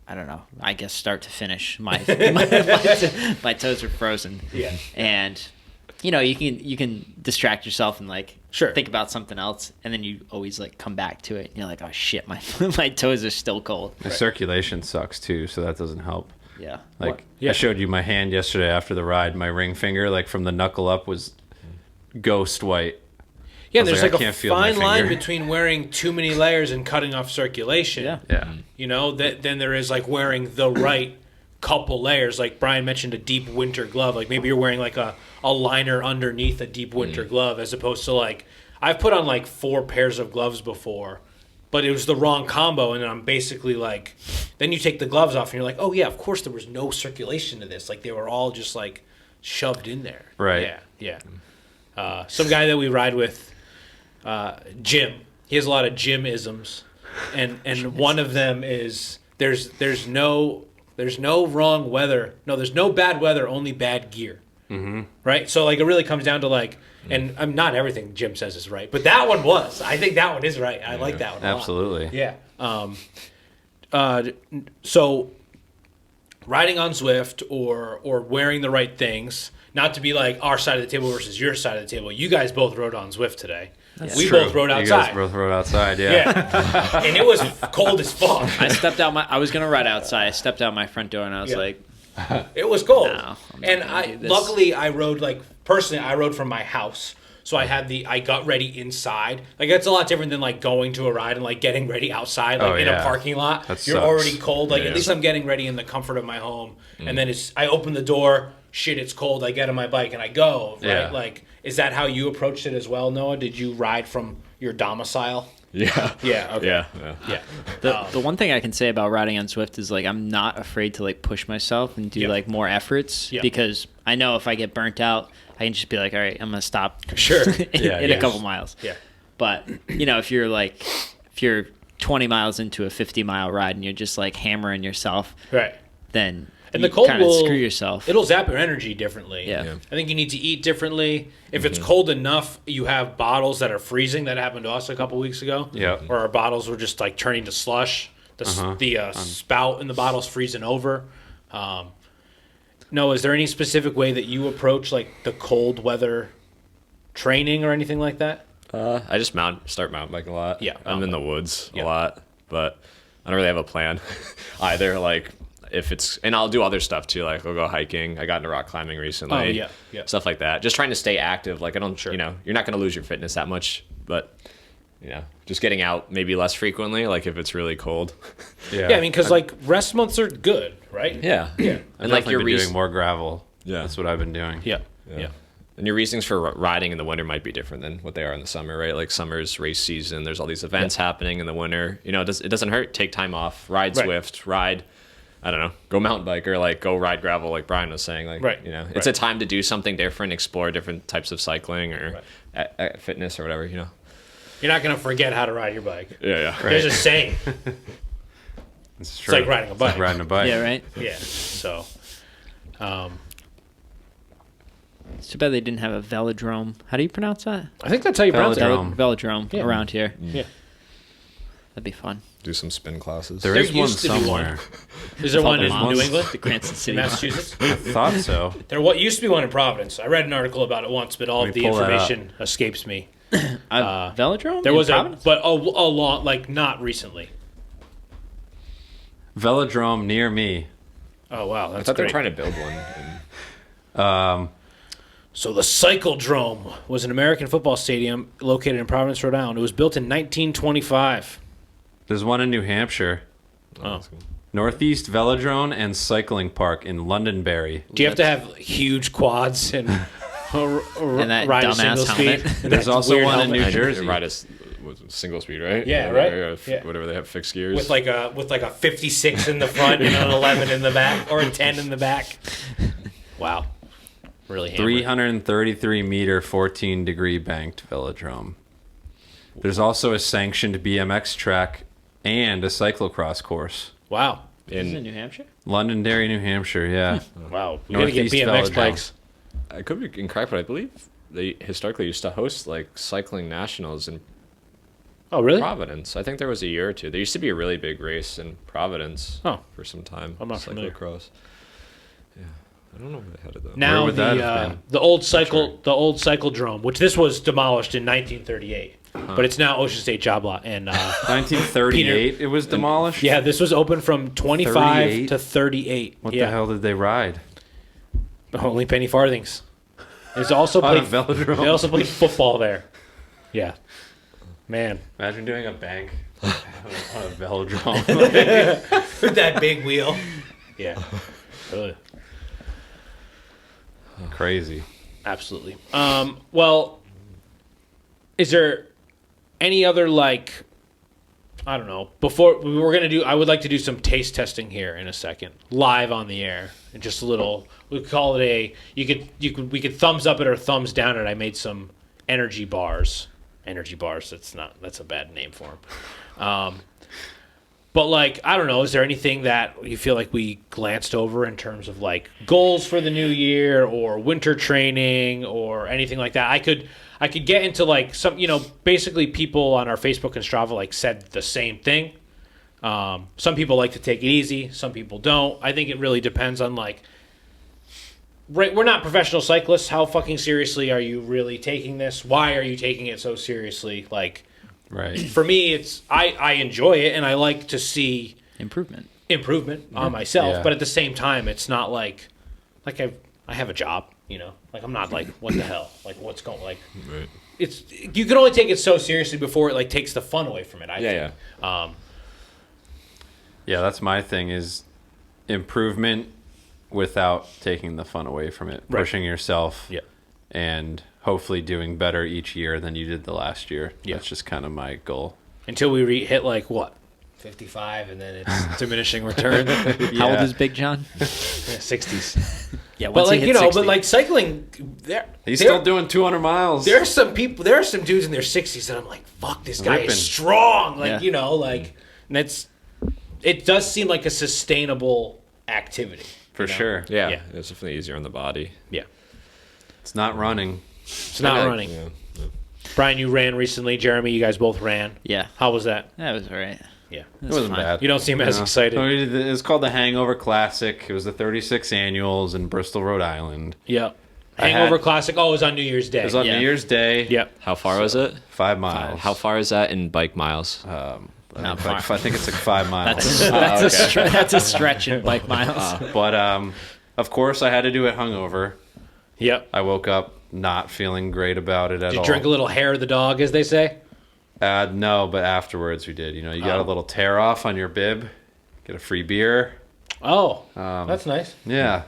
Speaker 3: I don't know, I guess start to finish, my toes were frozen. Yeah. And you can distract yourself and like
Speaker 1: Sure.
Speaker 3: think about something else, and then you always like come back to it. And you're like, oh shit, my my toes are still cold.
Speaker 4: The circulation sucks too, so that doesn't help.
Speaker 3: Yeah.
Speaker 4: Like
Speaker 1: Yeah.
Speaker 4: I showed you my hand yesterday after the ride. My ring finger, like from the knuckle up, was ghost white.
Speaker 1: Yeah,
Speaker 4: I was
Speaker 1: there's
Speaker 4: like,
Speaker 1: like,
Speaker 4: I
Speaker 1: a
Speaker 4: can't feel my
Speaker 1: fine line
Speaker 4: finger.
Speaker 1: between wearing too many layers and cutting off circulation.
Speaker 3: Yeah.
Speaker 4: Yeah.
Speaker 1: You know, then there is like wearing the right couple layers. Like Brian mentioned, a deep winter glove. Like maybe you're wearing like a liner underneath a deep winter glove, as opposed to like I've put on like 4 pairs of gloves before, but it was the wrong combo, and then I'm basically like, then you take the gloves off and you're like, oh yeah, of course there was no circulation to this. Like they were all just like shoved in there.
Speaker 4: Right.
Speaker 1: Yeah. Some guy that we ride with, Jim. He has a lot of Jim isms, and one of them is there's no wrong weather. No, there's no bad weather, only bad gear. Mm-hmm. Right. So like it really comes down to like, and I'm not everything Jim says is right, but that one was. I think that one is right. I like that one a lot.
Speaker 4: Absolutely.
Speaker 1: Yeah. So riding on Zwift or wearing the right things, not to be like our side of the table versus your side of the table. You guys both rode on Zwift today. We
Speaker 4: True.
Speaker 1: both rode
Speaker 4: You
Speaker 1: outside.
Speaker 4: guys both rode outside. Yeah.
Speaker 1: Yeah. And it was cold as fuck.
Speaker 3: I was gonna ride outside. I stepped out my front door and I was
Speaker 1: Yeah.
Speaker 3: like,
Speaker 1: It was cold.
Speaker 3: No, I'm not
Speaker 1: And
Speaker 3: gonna do this.
Speaker 1: luckily I rode I rode from my house. So I got ready inside. Like that's a lot different than like going to a ride and like getting ready outside, like in a parking lot.
Speaker 4: That
Speaker 1: You're
Speaker 4: sucks.
Speaker 1: already cold. Like
Speaker 2: Yeah.
Speaker 1: at least I'm getting ready in the comfort of my home. And then I open the door, shit, it's cold. I get on my bike and I go. Right?
Speaker 4: Yeah.
Speaker 1: Like, is that how you approached it as well, Noah? Did you ride from your domicile?
Speaker 2: Yeah.
Speaker 1: Yeah. Okay.
Speaker 2: Yeah.
Speaker 1: Yeah.
Speaker 3: the one thing I can say about riding on Zwift is like I'm not afraid to like push myself and do
Speaker 1: Yeah.
Speaker 3: like more efforts
Speaker 1: Yeah.
Speaker 3: because I know if I get burnt out, I can just be like, all right, I'm gonna stop
Speaker 1: Sure.
Speaker 3: in a couple miles.
Speaker 1: Yeah.
Speaker 3: But if you're 20 miles into a 50-mile ride and you're just like hammering yourself,
Speaker 1: Right.
Speaker 3: then
Speaker 1: And
Speaker 3: you
Speaker 1: the cold
Speaker 3: kind of
Speaker 1: will
Speaker 3: screw yourself.
Speaker 1: It'll zap your energy differently.
Speaker 3: Yeah.
Speaker 1: I think you need to eat differently. If it's cold enough, you have bottles that are freezing. That happened to us a couple weeks ago.
Speaker 4: Yeah.
Speaker 1: Or our bottles were just like turning to slush. The spout in the bottle's freezing over. No, is there any specific way that you approach like the cold weather training or anything like that?
Speaker 2: I just start mountain biking a lot.
Speaker 1: Yeah,
Speaker 2: I'm
Speaker 1: mountain
Speaker 2: in the woods
Speaker 1: Yeah.
Speaker 2: a lot, but I don't really have a plan either. Like and I'll do other stuff too. Like I'll go hiking. I got into rock climbing recently.
Speaker 1: Oh, yeah, yeah.
Speaker 2: Stuff like that. Just trying to stay active. Like I don't, you're not going to lose your fitness that much, but just getting out maybe less frequently. Like if it's really cold.
Speaker 1: Yeah, I mean, because like rest months are good, right?
Speaker 2: Yeah.
Speaker 1: Yeah.
Speaker 2: And like your
Speaker 4: doing more gravel.
Speaker 2: Yeah.
Speaker 4: That's what I've been doing.
Speaker 1: Yeah.
Speaker 2: And your reasons for riding in the winter might be different than what they are in the summer, right? Like summer's race season. There's all these events happening in the winter. It doesn't hurt. Take time off. Ride
Speaker 1: Right.
Speaker 2: Zwift. Ride. I don't know. Go mountain bike or like go ride gravel, like Brian was saying. Like,
Speaker 1: Right.
Speaker 2: It's
Speaker 1: Right.
Speaker 2: a time to do something different, explore different types of cycling or fitness or whatever.
Speaker 1: You're not going to forget how to ride your bike.
Speaker 2: Yeah.
Speaker 1: There's a saying.
Speaker 4: It's true.
Speaker 1: like riding a bike.
Speaker 4: It's like riding a bike.
Speaker 3: Yeah, right.
Speaker 1: Yeah. So,
Speaker 3: It's too bad they didn't have a velodrome. How do you pronounce that?
Speaker 1: I think that's how you pronounce it.
Speaker 3: Velodrome
Speaker 1: Yeah.
Speaker 3: around here.
Speaker 1: Yeah.
Speaker 3: That'd be fun.
Speaker 2: Do some spin classes.
Speaker 4: There
Speaker 1: There
Speaker 4: is one
Speaker 1: used to be one.
Speaker 4: somewhere.
Speaker 1: Is there one in
Speaker 3: There's
Speaker 1: New England?
Speaker 3: The Cranston
Speaker 1: In
Speaker 3: City. one.
Speaker 1: Massachusetts?
Speaker 4: I thought so.
Speaker 1: There used to be one in Providence. I read an article about it once, but all
Speaker 4: Let
Speaker 1: of
Speaker 4: me
Speaker 1: the
Speaker 4: pull that up.
Speaker 1: information escapes me.
Speaker 3: Velodrome?
Speaker 1: There
Speaker 3: in
Speaker 1: was
Speaker 3: Providence?
Speaker 1: but a long, like not recently.
Speaker 4: Velodrome near me.
Speaker 1: Oh wow,
Speaker 2: I
Speaker 1: that's
Speaker 2: thought they were
Speaker 1: great.
Speaker 2: trying to build one.
Speaker 1: So the Cycledrome was an American football stadium located in Providence, Rhode Island. It was built in 1925.
Speaker 4: There's one in New Hampshire.
Speaker 1: Oh.
Speaker 4: Northeast Velodrome and Cycling Park in Londonderry.
Speaker 1: Do you have to have huge quads and
Speaker 3: And that
Speaker 1: ride a
Speaker 3: dumbass
Speaker 1: single speed?
Speaker 3: helmet.
Speaker 1: And
Speaker 4: There's
Speaker 1: that
Speaker 4: also
Speaker 1: weird
Speaker 4: one in
Speaker 1: helmet?
Speaker 4: New
Speaker 2: And
Speaker 4: Jersey.
Speaker 2: Ride single speed, right?
Speaker 1: Yeah,
Speaker 2: Whatever,
Speaker 1: right? Yeah.
Speaker 2: Whatever they have fixed gears.
Speaker 1: with like a 56 in the front and an 11 in the back, or a 10 in the back. Wow, really hammered.
Speaker 4: 333 meter, 14-degree banked velodrome. There's also a sanctioned BMX track and a cyclocross course.
Speaker 1: Wow,
Speaker 3: Is it in New Hampshire?
Speaker 4: Londonderry, New Hampshire, yeah.
Speaker 1: wow. We gotta get
Speaker 4: Northeast
Speaker 1: BMX
Speaker 4: Velodrome.
Speaker 1: bikes.
Speaker 2: I could be incorrect, but I believe they historically used to host like cycling nationals in
Speaker 1: Oh, really?
Speaker 2: Providence. I think there was a year or two. There used to be a really big race in Providence
Speaker 1: Oh.
Speaker 2: for some time.
Speaker 1: I'm not familiar.
Speaker 2: Cyclocross. Yeah, I don't know where they had it though.
Speaker 1: Now
Speaker 4: would that have been?
Speaker 1: the old cycledrome, which this was demolished in 1938, but it's now Ocean State Job Lot. And
Speaker 4: 1938, it was demolished.
Speaker 1: yeah, this was open from 25
Speaker 4: 38?
Speaker 1: to 38.
Speaker 4: What the hell did they ride?
Speaker 1: Only penny farthings. There's also
Speaker 4: On a
Speaker 1: played.
Speaker 4: velodrome.
Speaker 1: They also played football there. Yeah, man.
Speaker 4: Imagine doing a bank on a velodrome.
Speaker 1: With that big wheel. Yeah. Really.
Speaker 4: Crazy.
Speaker 1: Absolutely. Well, is there any other, like, I don't know, before we're going to do, I would like to do some taste testing here in a second, live on the air, and just a little, we could call it we could thumbs up it or thumbs down it. I made some energy bars, that's a bad name for them. But, like, I don't know, is there anything that you feel like we glanced over in terms of, like, goals for the new year or winter training or anything like that? I could get into, like, some, basically people on our Facebook and Strava, like, said the same thing. Some people like to take it easy. Some people don't. I think it really depends on, like, right, we're not professional cyclists. How fucking seriously are you really taking this? Why are you taking it so seriously? Like,
Speaker 4: Right.
Speaker 1: for me, it's I enjoy it and I like to see
Speaker 3: Improvement
Speaker 1: on myself,
Speaker 4: Yeah.
Speaker 1: but at the same time, it's not like I have a job, like I'm not like what the hell, like what's going, like
Speaker 2: Right.
Speaker 1: it's, you can only take it so seriously before it like takes the fun away from it. I think.
Speaker 4: Yeah, that's my thing is improvement without taking the fun away from it.
Speaker 1: Right.
Speaker 4: Pushing yourself.
Speaker 1: Yeah.
Speaker 4: And hopefully doing better each year than you did the last year.
Speaker 1: Yeah.
Speaker 4: That's just kind of my goal.
Speaker 1: Until we hit like what 55, and then it's diminishing return.
Speaker 3: How old is Big John?
Speaker 1: 60s.
Speaker 3: Yeah,
Speaker 1: But
Speaker 3: once he
Speaker 1: like
Speaker 3: hits 60.
Speaker 1: but like cycling,
Speaker 4: He's still doing 200 miles.
Speaker 1: There are some dudes in their 60s that I'm like, fuck, this guy
Speaker 4: Ripping.
Speaker 1: is strong. Like,
Speaker 3: Yeah.
Speaker 1: and it does seem like a sustainable activity.
Speaker 4: For sure.
Speaker 2: Yeah,
Speaker 1: Yeah.
Speaker 2: it's definitely easier on the body.
Speaker 1: Yeah.
Speaker 4: It's not running.
Speaker 1: It's not running.
Speaker 2: Yeah.
Speaker 1: Brian, you ran recently. Jeremy, you guys both ran.
Speaker 3: Yeah,
Speaker 1: How was that?
Speaker 3: that was all right.
Speaker 1: Yeah.
Speaker 4: It wasn't
Speaker 3: fine.
Speaker 4: bad.
Speaker 1: You don't seem as excited.
Speaker 4: No, it was called the Hangover Classic. It was the 36 annuals in Bristol, Rhode Island.
Speaker 1: Yeah.
Speaker 4: I
Speaker 1: Hangover
Speaker 4: had-
Speaker 1: Classic. Oh, it was on New Year's Day.
Speaker 4: It was on
Speaker 3: Yeah.
Speaker 4: New Year's Day.
Speaker 1: Yeah.
Speaker 2: How far was it?
Speaker 4: 5 miles.
Speaker 2: How far is that in bike miles?
Speaker 3: Not
Speaker 4: I think it's like 5 miles.
Speaker 3: That's a stretch in bike miles.
Speaker 4: But of course, I had to do it hungover.
Speaker 1: Yep.
Speaker 4: I woke up not feeling great about it at
Speaker 1: Did you
Speaker 4: all.
Speaker 1: drink a little hair of the dog, as they say?
Speaker 4: No, but afterwards we did. You got a little tear off on your bib, get a free beer.
Speaker 1: Oh, that's nice.
Speaker 4: Yeah,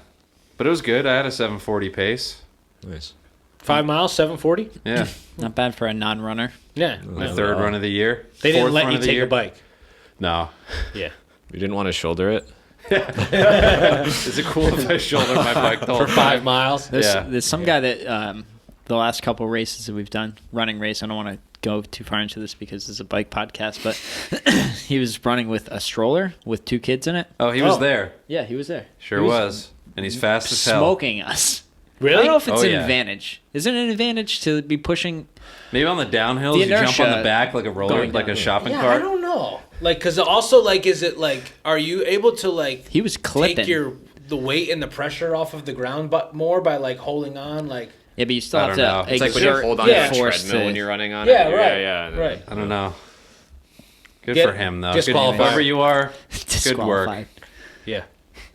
Speaker 4: but it was good. I had a 7:40 pace.
Speaker 2: Nice.
Speaker 1: 5 miles, 740.
Speaker 4: Yeah,
Speaker 3: Not bad for a non-runner.
Speaker 1: Yeah.
Speaker 4: my
Speaker 1: No.
Speaker 4: third run of the year.
Speaker 1: They didn't
Speaker 4: Fourth
Speaker 1: let
Speaker 4: run
Speaker 1: you
Speaker 4: of the
Speaker 1: take
Speaker 4: year.
Speaker 1: a bike.
Speaker 4: No.
Speaker 1: Yeah.
Speaker 2: You didn't want to shoulder it?
Speaker 4: Is it cool if I shoulder my bike the whole
Speaker 1: For 5 miles.
Speaker 3: There's some guy that the last couple races that we've done, running race. I don't want to go too far into this because it's a bike podcast, but he was running with a stroller with 2 kids in it.
Speaker 4: Oh, he was
Speaker 1: Oh.
Speaker 4: there.
Speaker 3: Yeah, he was there.
Speaker 4: Sure
Speaker 3: He
Speaker 4: was. And he's fast as hell.
Speaker 3: smoking us.
Speaker 1: Really?
Speaker 3: I don't know if it's
Speaker 4: Oh,
Speaker 3: an
Speaker 4: yeah.
Speaker 3: advantage. Is it an advantage to be pushing?
Speaker 4: Maybe on the downhills,
Speaker 3: The
Speaker 4: you jump on
Speaker 3: inertia
Speaker 4: the back like a roller,
Speaker 3: going
Speaker 4: like
Speaker 3: down.
Speaker 4: a shopping
Speaker 1: Yeah, I
Speaker 4: cart.
Speaker 1: don't know. Like, because also, like, is it like, are you able to like
Speaker 3: He was clipping.
Speaker 1: take the weight and the pressure off of the ground, but more by like holding on, like.
Speaker 3: Yeah, but you still
Speaker 4: I
Speaker 3: have
Speaker 4: don't
Speaker 3: to
Speaker 4: know.
Speaker 2: It's like when you
Speaker 3: exert
Speaker 2: hold on
Speaker 1: Yeah.
Speaker 2: to a
Speaker 3: force
Speaker 2: treadmill
Speaker 3: to-
Speaker 2: when you're running on
Speaker 1: Yeah,
Speaker 2: it.
Speaker 1: right.
Speaker 2: Yeah, yeah.
Speaker 1: Right.
Speaker 4: I don't know. Good
Speaker 1: Get
Speaker 4: for him, though. Good,
Speaker 1: disqualified.
Speaker 4: whoever you are, good work.
Speaker 3: disqualified.
Speaker 1: Yeah.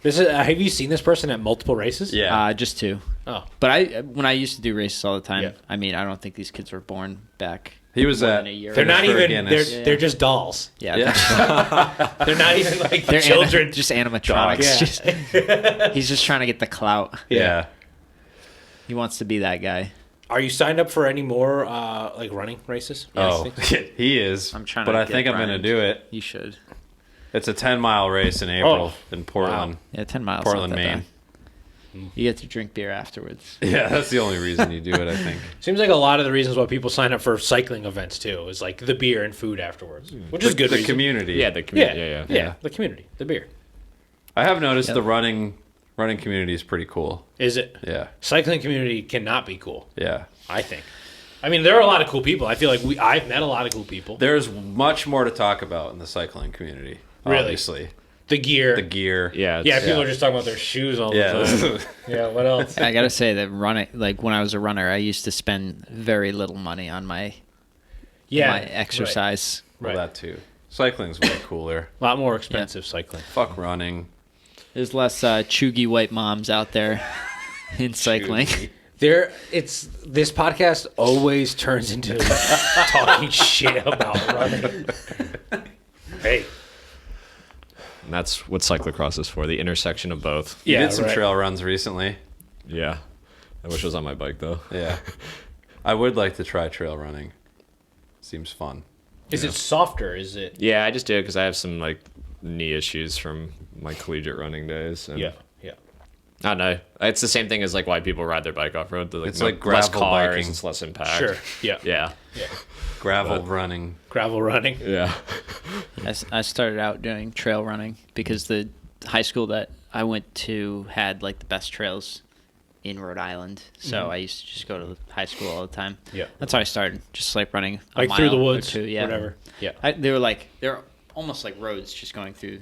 Speaker 1: This is. Have you seen this person at multiple races?
Speaker 4: Yeah.
Speaker 3: Just 2.
Speaker 1: Oh.
Speaker 3: But when I used to do races all the time,
Speaker 1: Yeah.
Speaker 3: I mean, I don't think these kids were born back.
Speaker 4: He was
Speaker 3: more
Speaker 4: at.
Speaker 3: than a year.
Speaker 1: They're not
Speaker 4: for
Speaker 1: even.
Speaker 4: Guinness.
Speaker 1: They're just dolls.
Speaker 3: Yeah,
Speaker 4: Yeah.
Speaker 1: They're not even like
Speaker 3: they're
Speaker 1: children.
Speaker 3: just animatronics.
Speaker 1: Yeah.
Speaker 3: He's just trying to get the clout.
Speaker 4: Yeah.
Speaker 3: He wants to be that guy.
Speaker 1: Are you signed up for any more like running races?
Speaker 4: Oh, he is.
Speaker 3: I'm trying
Speaker 4: but
Speaker 3: to
Speaker 4: I think
Speaker 3: get
Speaker 4: I'm going to
Speaker 3: Brian.
Speaker 4: do it.
Speaker 3: You should.
Speaker 4: It's a 10-mile race in April in Portland.
Speaker 3: Yeah, 10 miles.
Speaker 4: Portland,
Speaker 3: not that
Speaker 4: Maine.
Speaker 3: bad. You get to drink beer afterwards.
Speaker 4: Yeah, that's the only reason you do it, I think.
Speaker 1: Seems like a lot of the reasons why people sign up for cycling events too is like the beer and food afterwards, which is good.
Speaker 4: The
Speaker 1: reason.
Speaker 4: community.
Speaker 2: Yeah, the
Speaker 1: Yeah,
Speaker 2: community. Yeah.
Speaker 1: the community, the beer.
Speaker 4: I have noticed
Speaker 3: Yep.
Speaker 4: the running community is pretty cool.
Speaker 1: Is it?
Speaker 4: Yeah.
Speaker 1: Cycling community cannot be cool.
Speaker 4: Yeah.
Speaker 1: I think. I mean, there are a lot of cool people. I feel like I've met a lot of cool people.
Speaker 4: There's much more to talk about in the cycling community,
Speaker 1: Really?
Speaker 4: obviously.
Speaker 1: The gear.
Speaker 2: Yeah.
Speaker 1: People are just talking about their shoes all the time. Yeah, what else?
Speaker 3: I gotta say that running, like when I was a runner, I used to spend very little money on my exercise.
Speaker 4: Well, that too. Cycling's way cooler.
Speaker 1: A lot more expensive cycling.
Speaker 4: Fuck running.
Speaker 3: There's less chuggy white moms out there in cycling.
Speaker 1: This podcast always turns into talking shit about running. Hey.
Speaker 2: And that's what cyclocross is for, the intersection of both.
Speaker 4: You did some trail runs recently.
Speaker 2: Yeah. I wish I was on my bike, though.
Speaker 4: Yeah. I would like to try trail running. Seems fun.
Speaker 1: Is it softer? Is it?
Speaker 2: Yeah, I just do it because I have some like knee issues from my collegiate running days. And
Speaker 1: Yeah.
Speaker 2: I don't know. It's the same thing as like why people ride their bike off road. Like,
Speaker 4: it's like
Speaker 2: less
Speaker 4: gravel
Speaker 2: cars,
Speaker 4: biking.
Speaker 2: it's less impact.
Speaker 1: Sure. Yeah.
Speaker 2: Yeah.
Speaker 4: Gravel running.
Speaker 1: Gravel running.
Speaker 2: Yeah.
Speaker 3: I started out doing trail running because the high school that I went to had like the best trails in Rhode Island. So I used to just go to high school all the time.
Speaker 1: Yeah.
Speaker 3: That's how I started, just like running a
Speaker 1: Like
Speaker 3: mile
Speaker 1: through the woods,
Speaker 3: or two. Yeah.
Speaker 1: whatever. Yeah.
Speaker 3: They were almost like roads just going through,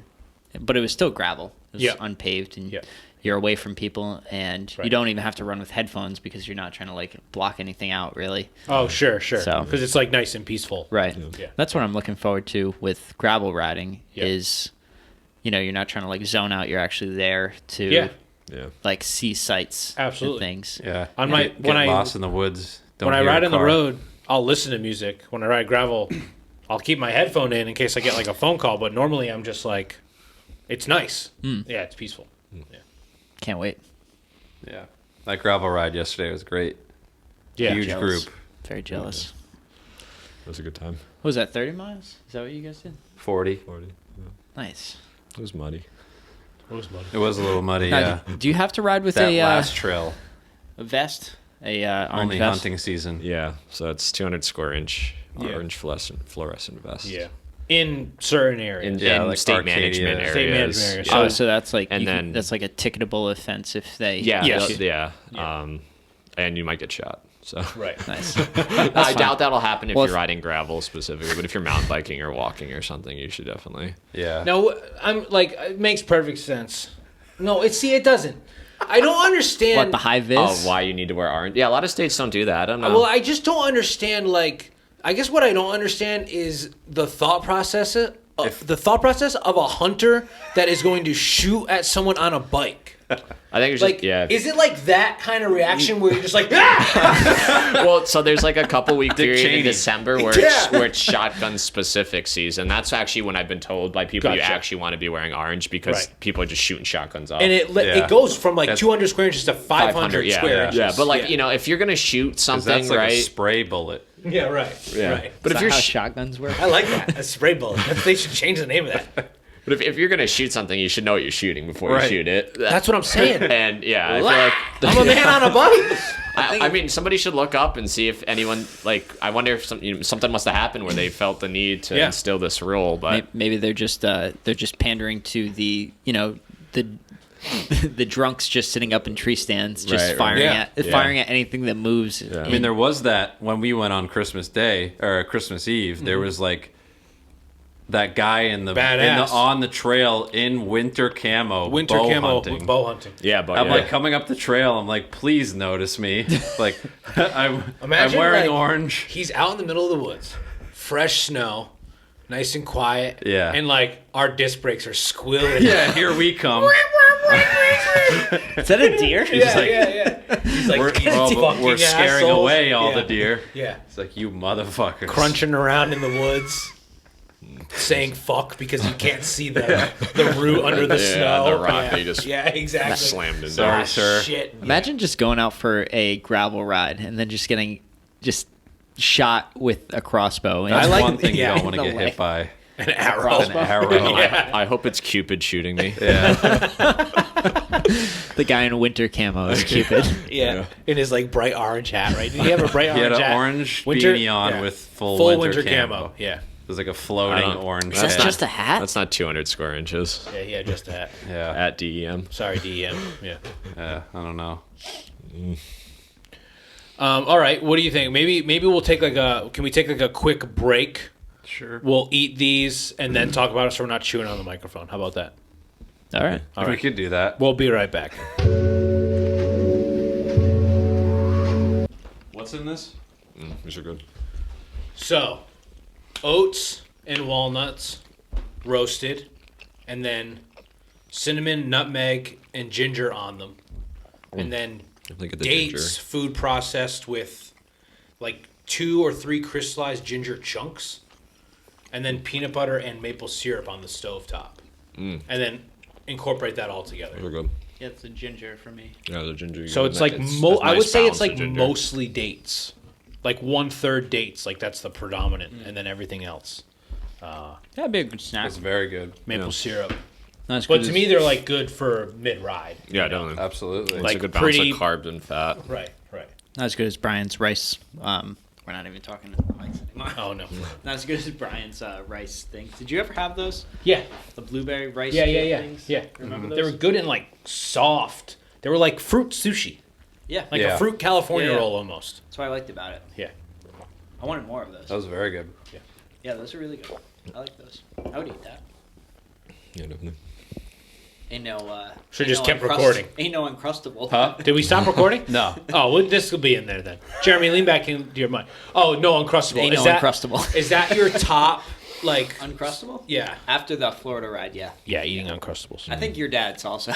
Speaker 3: but it was still gravel. It was unpaved, and you're away from people, and you don't even have to run with headphones because you're not trying to like block anything out, really.
Speaker 1: Oh, sure.
Speaker 3: So-
Speaker 1: Because it's like nice and peaceful.
Speaker 3: Right.
Speaker 1: Yeah.
Speaker 3: That's what I'm looking forward to with gravel riding is, you're not trying to like zone out. You're actually there to
Speaker 2: Yeah.
Speaker 3: like see sights
Speaker 1: Absolutely.
Speaker 3: and things.
Speaker 4: Yeah.
Speaker 1: On
Speaker 4: Get lost in the woods.
Speaker 1: When I ride on the road, I'll listen to music. When I ride gravel, I'll keep my headphone in case I get like a phone call. But normally I'm just like, it's nice. Yeah, it's peaceful. Yeah.
Speaker 3: Can't wait.
Speaker 4: Yeah. That gravel ride yesterday was great.
Speaker 1: Yeah.
Speaker 4: Huge
Speaker 3: Jealous.
Speaker 4: group.
Speaker 3: Very jealous.
Speaker 2: It was a good time.
Speaker 3: What was that, 30 miles? Is that what you guys did?
Speaker 4: 40.
Speaker 2: 40. Yeah.
Speaker 3: Nice.
Speaker 2: It was muddy.
Speaker 1: It was muddy.
Speaker 4: It was a little muddy,
Speaker 3: Now,
Speaker 4: yeah.
Speaker 3: do you have to ride with
Speaker 4: That last trail.
Speaker 3: a vest? A orange
Speaker 4: Only
Speaker 3: vest?
Speaker 4: hunting season.
Speaker 2: Yeah. So it's 200 square inch
Speaker 1: Yeah.
Speaker 2: orange fluorescent vest.
Speaker 1: Yeah. In certain areas.
Speaker 2: In
Speaker 4: like
Speaker 2: state
Speaker 4: Arcadia.
Speaker 2: management areas.
Speaker 1: State management areas.
Speaker 2: Yeah.
Speaker 3: Oh, so that's like
Speaker 2: And then-
Speaker 3: that's like a ticketable offense if they
Speaker 2: Yeah.
Speaker 1: Yes.
Speaker 2: Yeah.
Speaker 1: Yeah.
Speaker 2: And you might get shot. So
Speaker 1: Right.
Speaker 3: nice.
Speaker 2: I doubt that'll happen if
Speaker 3: Well,
Speaker 2: you're riding gravel specifically, but if you're mountain biking or walking or something, you should definitely.
Speaker 4: Yeah.
Speaker 1: No, I'm like, it makes perfect sense. No, it doesn't. I don't understand.
Speaker 3: What, the high vis?
Speaker 2: Oh, why you need to wear orange? Yeah, a lot of states don't do that. I don't know.
Speaker 1: Well, I just don't understand. Like, I guess what I don't understand is the thought process. The thought process of a hunter that is going to shoot at someone on a bike.
Speaker 2: I think it's
Speaker 1: Like,
Speaker 2: just, yeah.
Speaker 1: is it like that kind of reaction where you're just like, ah!
Speaker 2: Well, so there's like a couple week period
Speaker 4: Cheney.
Speaker 2: in December where it's shotgun specific season. That's actually when I've been told by people you
Speaker 1: Gotcha.
Speaker 2: actually want to be wearing orange because
Speaker 1: Right.
Speaker 2: people are just shooting shotguns off.
Speaker 1: And it goes from like 200 square inches to 500
Speaker 2: yeah,
Speaker 1: square
Speaker 2: yeah.
Speaker 1: inches.
Speaker 2: Yeah, but like if you're gonna shoot
Speaker 4: 'Cause
Speaker 2: something,
Speaker 4: that's like
Speaker 2: right?
Speaker 4: a spray bullet.
Speaker 1: Yeah, right.
Speaker 2: Yeah.
Speaker 1: Right.
Speaker 2: But
Speaker 3: Is
Speaker 2: if
Speaker 3: that
Speaker 2: you're
Speaker 3: how
Speaker 2: sh-
Speaker 3: shotguns work?
Speaker 1: I like that. A spray bullet. They should change the name of that.
Speaker 2: but if you're gonna shoot something, you should know what you're shooting before you
Speaker 4: Right.
Speaker 2: shout it.
Speaker 1: That's what I'm saying.
Speaker 2: And yeah, I feel like
Speaker 1: I'm a man on a bike.
Speaker 2: I mean, somebody should look up and see if anyone I wonder if something must have happened where they felt the need to instill this rule. But
Speaker 3: Maybe they're just pandering to the the drunks just sitting up in tree stands, just
Speaker 2: Right,
Speaker 3: firing
Speaker 1: right.
Speaker 3: at firing at anything that moves.
Speaker 2: Yeah.
Speaker 4: I mean, there was that when we went on Christmas Day or Christmas Eve. There was like that guy
Speaker 1: Badass.
Speaker 4: on the trail in winter camo,
Speaker 1: Winter
Speaker 4: bow
Speaker 1: camo
Speaker 4: hunting.
Speaker 1: bow hunting.
Speaker 2: yeah, but
Speaker 4: I'm
Speaker 2: yeah.
Speaker 4: like coming up the trail. I'm like, please notice me. Like, I'm
Speaker 1: Imagine,
Speaker 4: wearing
Speaker 1: like,
Speaker 4: orange.
Speaker 1: He's out in the middle of the woods, fresh snow, nice and quiet.
Speaker 4: Yeah.
Speaker 1: And like our disc brakes are squealing.
Speaker 4: Yeah, here we come.
Speaker 3: Is that a deer?
Speaker 1: yeah. He's like,
Speaker 4: We're,
Speaker 1: "You
Speaker 4: well,
Speaker 1: fucking
Speaker 4: we're scaring
Speaker 1: assholes."
Speaker 4: away all
Speaker 1: Yeah.
Speaker 4: the deer.
Speaker 1: Yeah.
Speaker 4: It's like, you motherfuckers.
Speaker 1: Crunching around in the woods, saying fuck because you can't see the root under the
Speaker 2: Yeah,
Speaker 1: snow.
Speaker 2: the rock that you just
Speaker 1: exactly.
Speaker 2: slammed into.
Speaker 4: Sorry, sir.
Speaker 1: Shit.
Speaker 3: Imagine just going out for a gravel ride and then just getting shot with a crossbow. And
Speaker 4: That's
Speaker 1: I like-
Speaker 4: one thing you
Speaker 1: yeah,
Speaker 4: don't want to
Speaker 3: the
Speaker 4: get
Speaker 3: leg.
Speaker 4: hit by.
Speaker 1: An arrow.
Speaker 4: An arrow.
Speaker 2: I hope it's Cupid shooting me.
Speaker 4: Yeah.
Speaker 3: the guy in winter camo is Cupid.
Speaker 1: Yeah. In his like bright orange hat, right? Did he have a bright
Speaker 4: He had
Speaker 1: orange
Speaker 4: an
Speaker 1: hat?
Speaker 4: orange
Speaker 1: Winter-
Speaker 4: beanie on
Speaker 1: yeah.
Speaker 4: with full winter
Speaker 1: camo.
Speaker 4: camo.
Speaker 1: Yeah.
Speaker 4: It was like a
Speaker 2: I
Speaker 4: floating
Speaker 2: don't-
Speaker 4: orange
Speaker 3: That's
Speaker 4: head.
Speaker 3: just a hat?
Speaker 2: That's not 200 square inches
Speaker 1: Yeah, he had just a hat.
Speaker 4: Yeah.
Speaker 2: at DEM.
Speaker 1: Sorry, DEM. Yeah.
Speaker 4: I don't know.
Speaker 1: All right. What do you think? Maybe we'll take can we take like a quick break?
Speaker 4: Sure.
Speaker 1: We'll eat these and then talk about it so we're not chewing on the microphone. How about that?
Speaker 3: All right.
Speaker 4: We could do that.
Speaker 1: We'll be right back.
Speaker 4: What's in this?
Speaker 2: These are good.
Speaker 1: So, oats and walnuts roasted, and then cinnamon, nutmeg, and ginger on them. And then dates, food processed with like 2 or 3 crystallized ginger chunks. And then peanut butter and maple syrup on the stovetop. And then incorporate that all together.
Speaker 2: Those are good.
Speaker 3: Yeah, it's the ginger for me.
Speaker 2: Yeah, the ginger.
Speaker 1: So it's like, I would say it's like mostly dates. Like 1/3 dates. Like that's the predominant. And then everything else.
Speaker 3: That'd be a good snack.
Speaker 4: It's very good.
Speaker 1: Maple syrup.
Speaker 3: Not
Speaker 1: But to me, they're like good for mid-ride.
Speaker 2: Yeah, definitely.
Speaker 4: Absolutely.
Speaker 2: It's
Speaker 1: Like
Speaker 2: a good balance
Speaker 1: pretty-
Speaker 2: of carbs and fat.
Speaker 1: Right.
Speaker 3: Not as good as Brian's rice. We're not even talking mics anymore.
Speaker 1: Oh, no.
Speaker 3: Not as good as Brian's rice thing. Did you ever have those?
Speaker 1: Yeah.
Speaker 3: The blueberry rice
Speaker 1: Yeah.
Speaker 3: things?
Speaker 1: Yeah.
Speaker 3: Remember
Speaker 1: They
Speaker 3: those?
Speaker 1: were good and like soft. They were like fruit sushi.
Speaker 3: Yeah.
Speaker 1: Like
Speaker 4: Yeah.
Speaker 1: a fruit California
Speaker 3: Yeah.
Speaker 1: roll almost.
Speaker 3: That's what I liked about it.
Speaker 1: Yeah.
Speaker 3: I wanted more of those.
Speaker 4: That was very good.
Speaker 3: Yeah, those are really good. I like those. I would eat that.
Speaker 2: Yeah, definitely.
Speaker 3: Ain't no.
Speaker 1: Should've
Speaker 3: ain't
Speaker 1: just
Speaker 3: no
Speaker 1: kept recording.
Speaker 3: Ain't no uncrustable.
Speaker 4: Huh?
Speaker 1: Did we stop recording?
Speaker 4: No.
Speaker 1: Oh, well, this will be in there then. Jeremy, lean back into your mic. Oh, no Uncrustable.
Speaker 3: Ain't
Speaker 1: is
Speaker 3: no
Speaker 1: that,
Speaker 3: Uncrustable.
Speaker 1: Is that your top, like...
Speaker 3: Uncrustable?
Speaker 1: Yeah.
Speaker 3: After the Florida ride, yeah.
Speaker 1: Yeah, eating Uncrustables.
Speaker 3: I think your dad's also.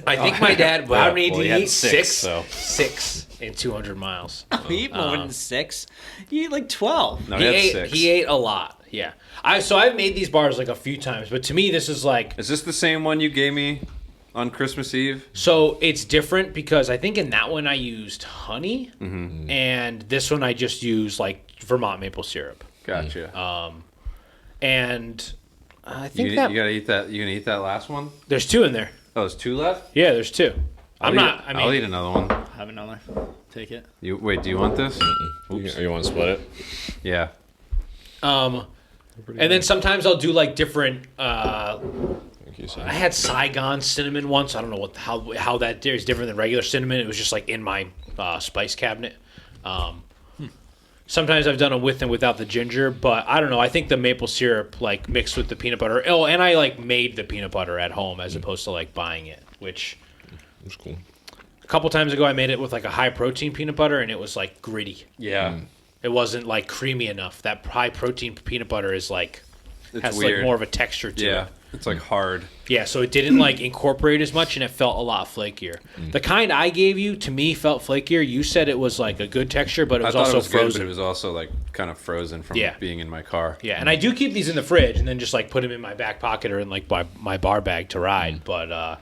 Speaker 1: I think my dad... How many
Speaker 4: well,
Speaker 1: did
Speaker 4: he
Speaker 1: he
Speaker 4: had
Speaker 1: eat?
Speaker 4: 6, so.
Speaker 1: 6 in 200 miles.
Speaker 3: He ate more than 6. You eat like 12.
Speaker 4: No,
Speaker 1: He
Speaker 4: had
Speaker 1: ate,
Speaker 4: 6.
Speaker 1: he ate a lot, yeah. I've made these bars like a few times, but to me this is like...
Speaker 4: Is this the same one you gave me on Christmas Eve?
Speaker 1: So it's different because I think in that one I used honey, and this one I just used like Vermont maple syrup.
Speaker 4: Gotcha.
Speaker 1: And I think
Speaker 4: you
Speaker 1: that
Speaker 4: gotta eat that. You gonna eat that last one?
Speaker 1: there's 2 in there.
Speaker 4: Oh, there's 2 left.
Speaker 1: Yeah, there's 2. I'll
Speaker 4: I'll eat another one.
Speaker 3: Have another. Take it.
Speaker 4: You wait. Do you want this?
Speaker 2: You want to split it?
Speaker 4: Yeah.
Speaker 1: and then sometimes I'll do like different.
Speaker 2: Like you said.
Speaker 1: I had Saigon cinnamon once. I don't know how that is different than regular cinnamon. It was just like in my spice cabinet. Sometimes I've done them with and without the ginger, but I don't know. I think the maple syrup like mixed with the peanut butter. Oh, and I like made the peanut butter at home as opposed to like buying it, which
Speaker 2: That's cool.
Speaker 1: a couple times ago I made it with like a high protein peanut butter and it was like gritty.
Speaker 4: Yeah.
Speaker 1: It wasn't like creamy enough. That high protein peanut butter is like
Speaker 4: It's
Speaker 1: has
Speaker 4: weird.
Speaker 1: like more of a texture to
Speaker 4: Yeah.
Speaker 1: it.
Speaker 4: It's like hard.
Speaker 1: Yeah, so it didn't like incorporate as much and it felt a lot flakier. The kind I gave you to me felt flakier. You said it was like a good texture, but it
Speaker 4: I
Speaker 1: was
Speaker 4: thought
Speaker 1: also
Speaker 4: it was good,
Speaker 1: frozen.
Speaker 4: but it was also like kind of frozen from
Speaker 1: Yeah.
Speaker 4: being in my car.
Speaker 1: Yeah, and I do keep these in the fridge and then just like put them in my back pocket or in like my bar bag to ride. But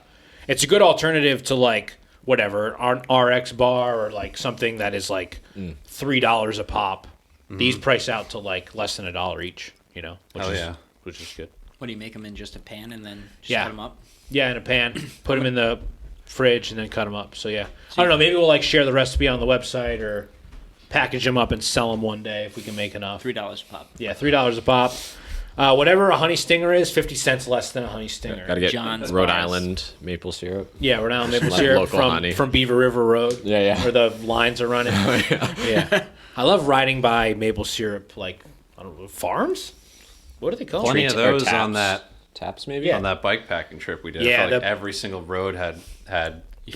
Speaker 1: it's a good alternative to like whatever an RX bar or like something that is like $3 a pop. These price out to like less than $1 each. You know, which is good.
Speaker 3: What do you make them in? Just a pan and then just
Speaker 1: Yeah.
Speaker 3: cut them up?
Speaker 1: Yeah, in a pan. Put them in the fridge and then cut them up. So yeah, I don't know. Maybe we'll like share the recipe on the website or package them up and sell them one day if we can make enough.
Speaker 3: $3 a pop.
Speaker 1: Yeah, $3 a pop. Whatever a honey stinger is, 50 cents less than a honey stinger.
Speaker 2: Gotta get
Speaker 3: John's
Speaker 2: Rhode
Speaker 3: bars.
Speaker 2: Island maple syrup.
Speaker 1: Yeah, Rhode Island maple
Speaker 2: Like
Speaker 1: syrup
Speaker 2: local honey.
Speaker 1: from Beaver River Road.
Speaker 2: Yeah.
Speaker 1: Where the lines are running. Yeah. I love riding by maple syrup, like, I don't know, farms? What are they called?
Speaker 4: Plenty of
Speaker 2: Or
Speaker 4: those
Speaker 2: taps.
Speaker 4: on that
Speaker 2: Taps maybe.
Speaker 1: Yeah.
Speaker 4: on that bike packing trip we did.
Speaker 1: Yeah,
Speaker 4: I felt like
Speaker 1: the-
Speaker 4: every single road had.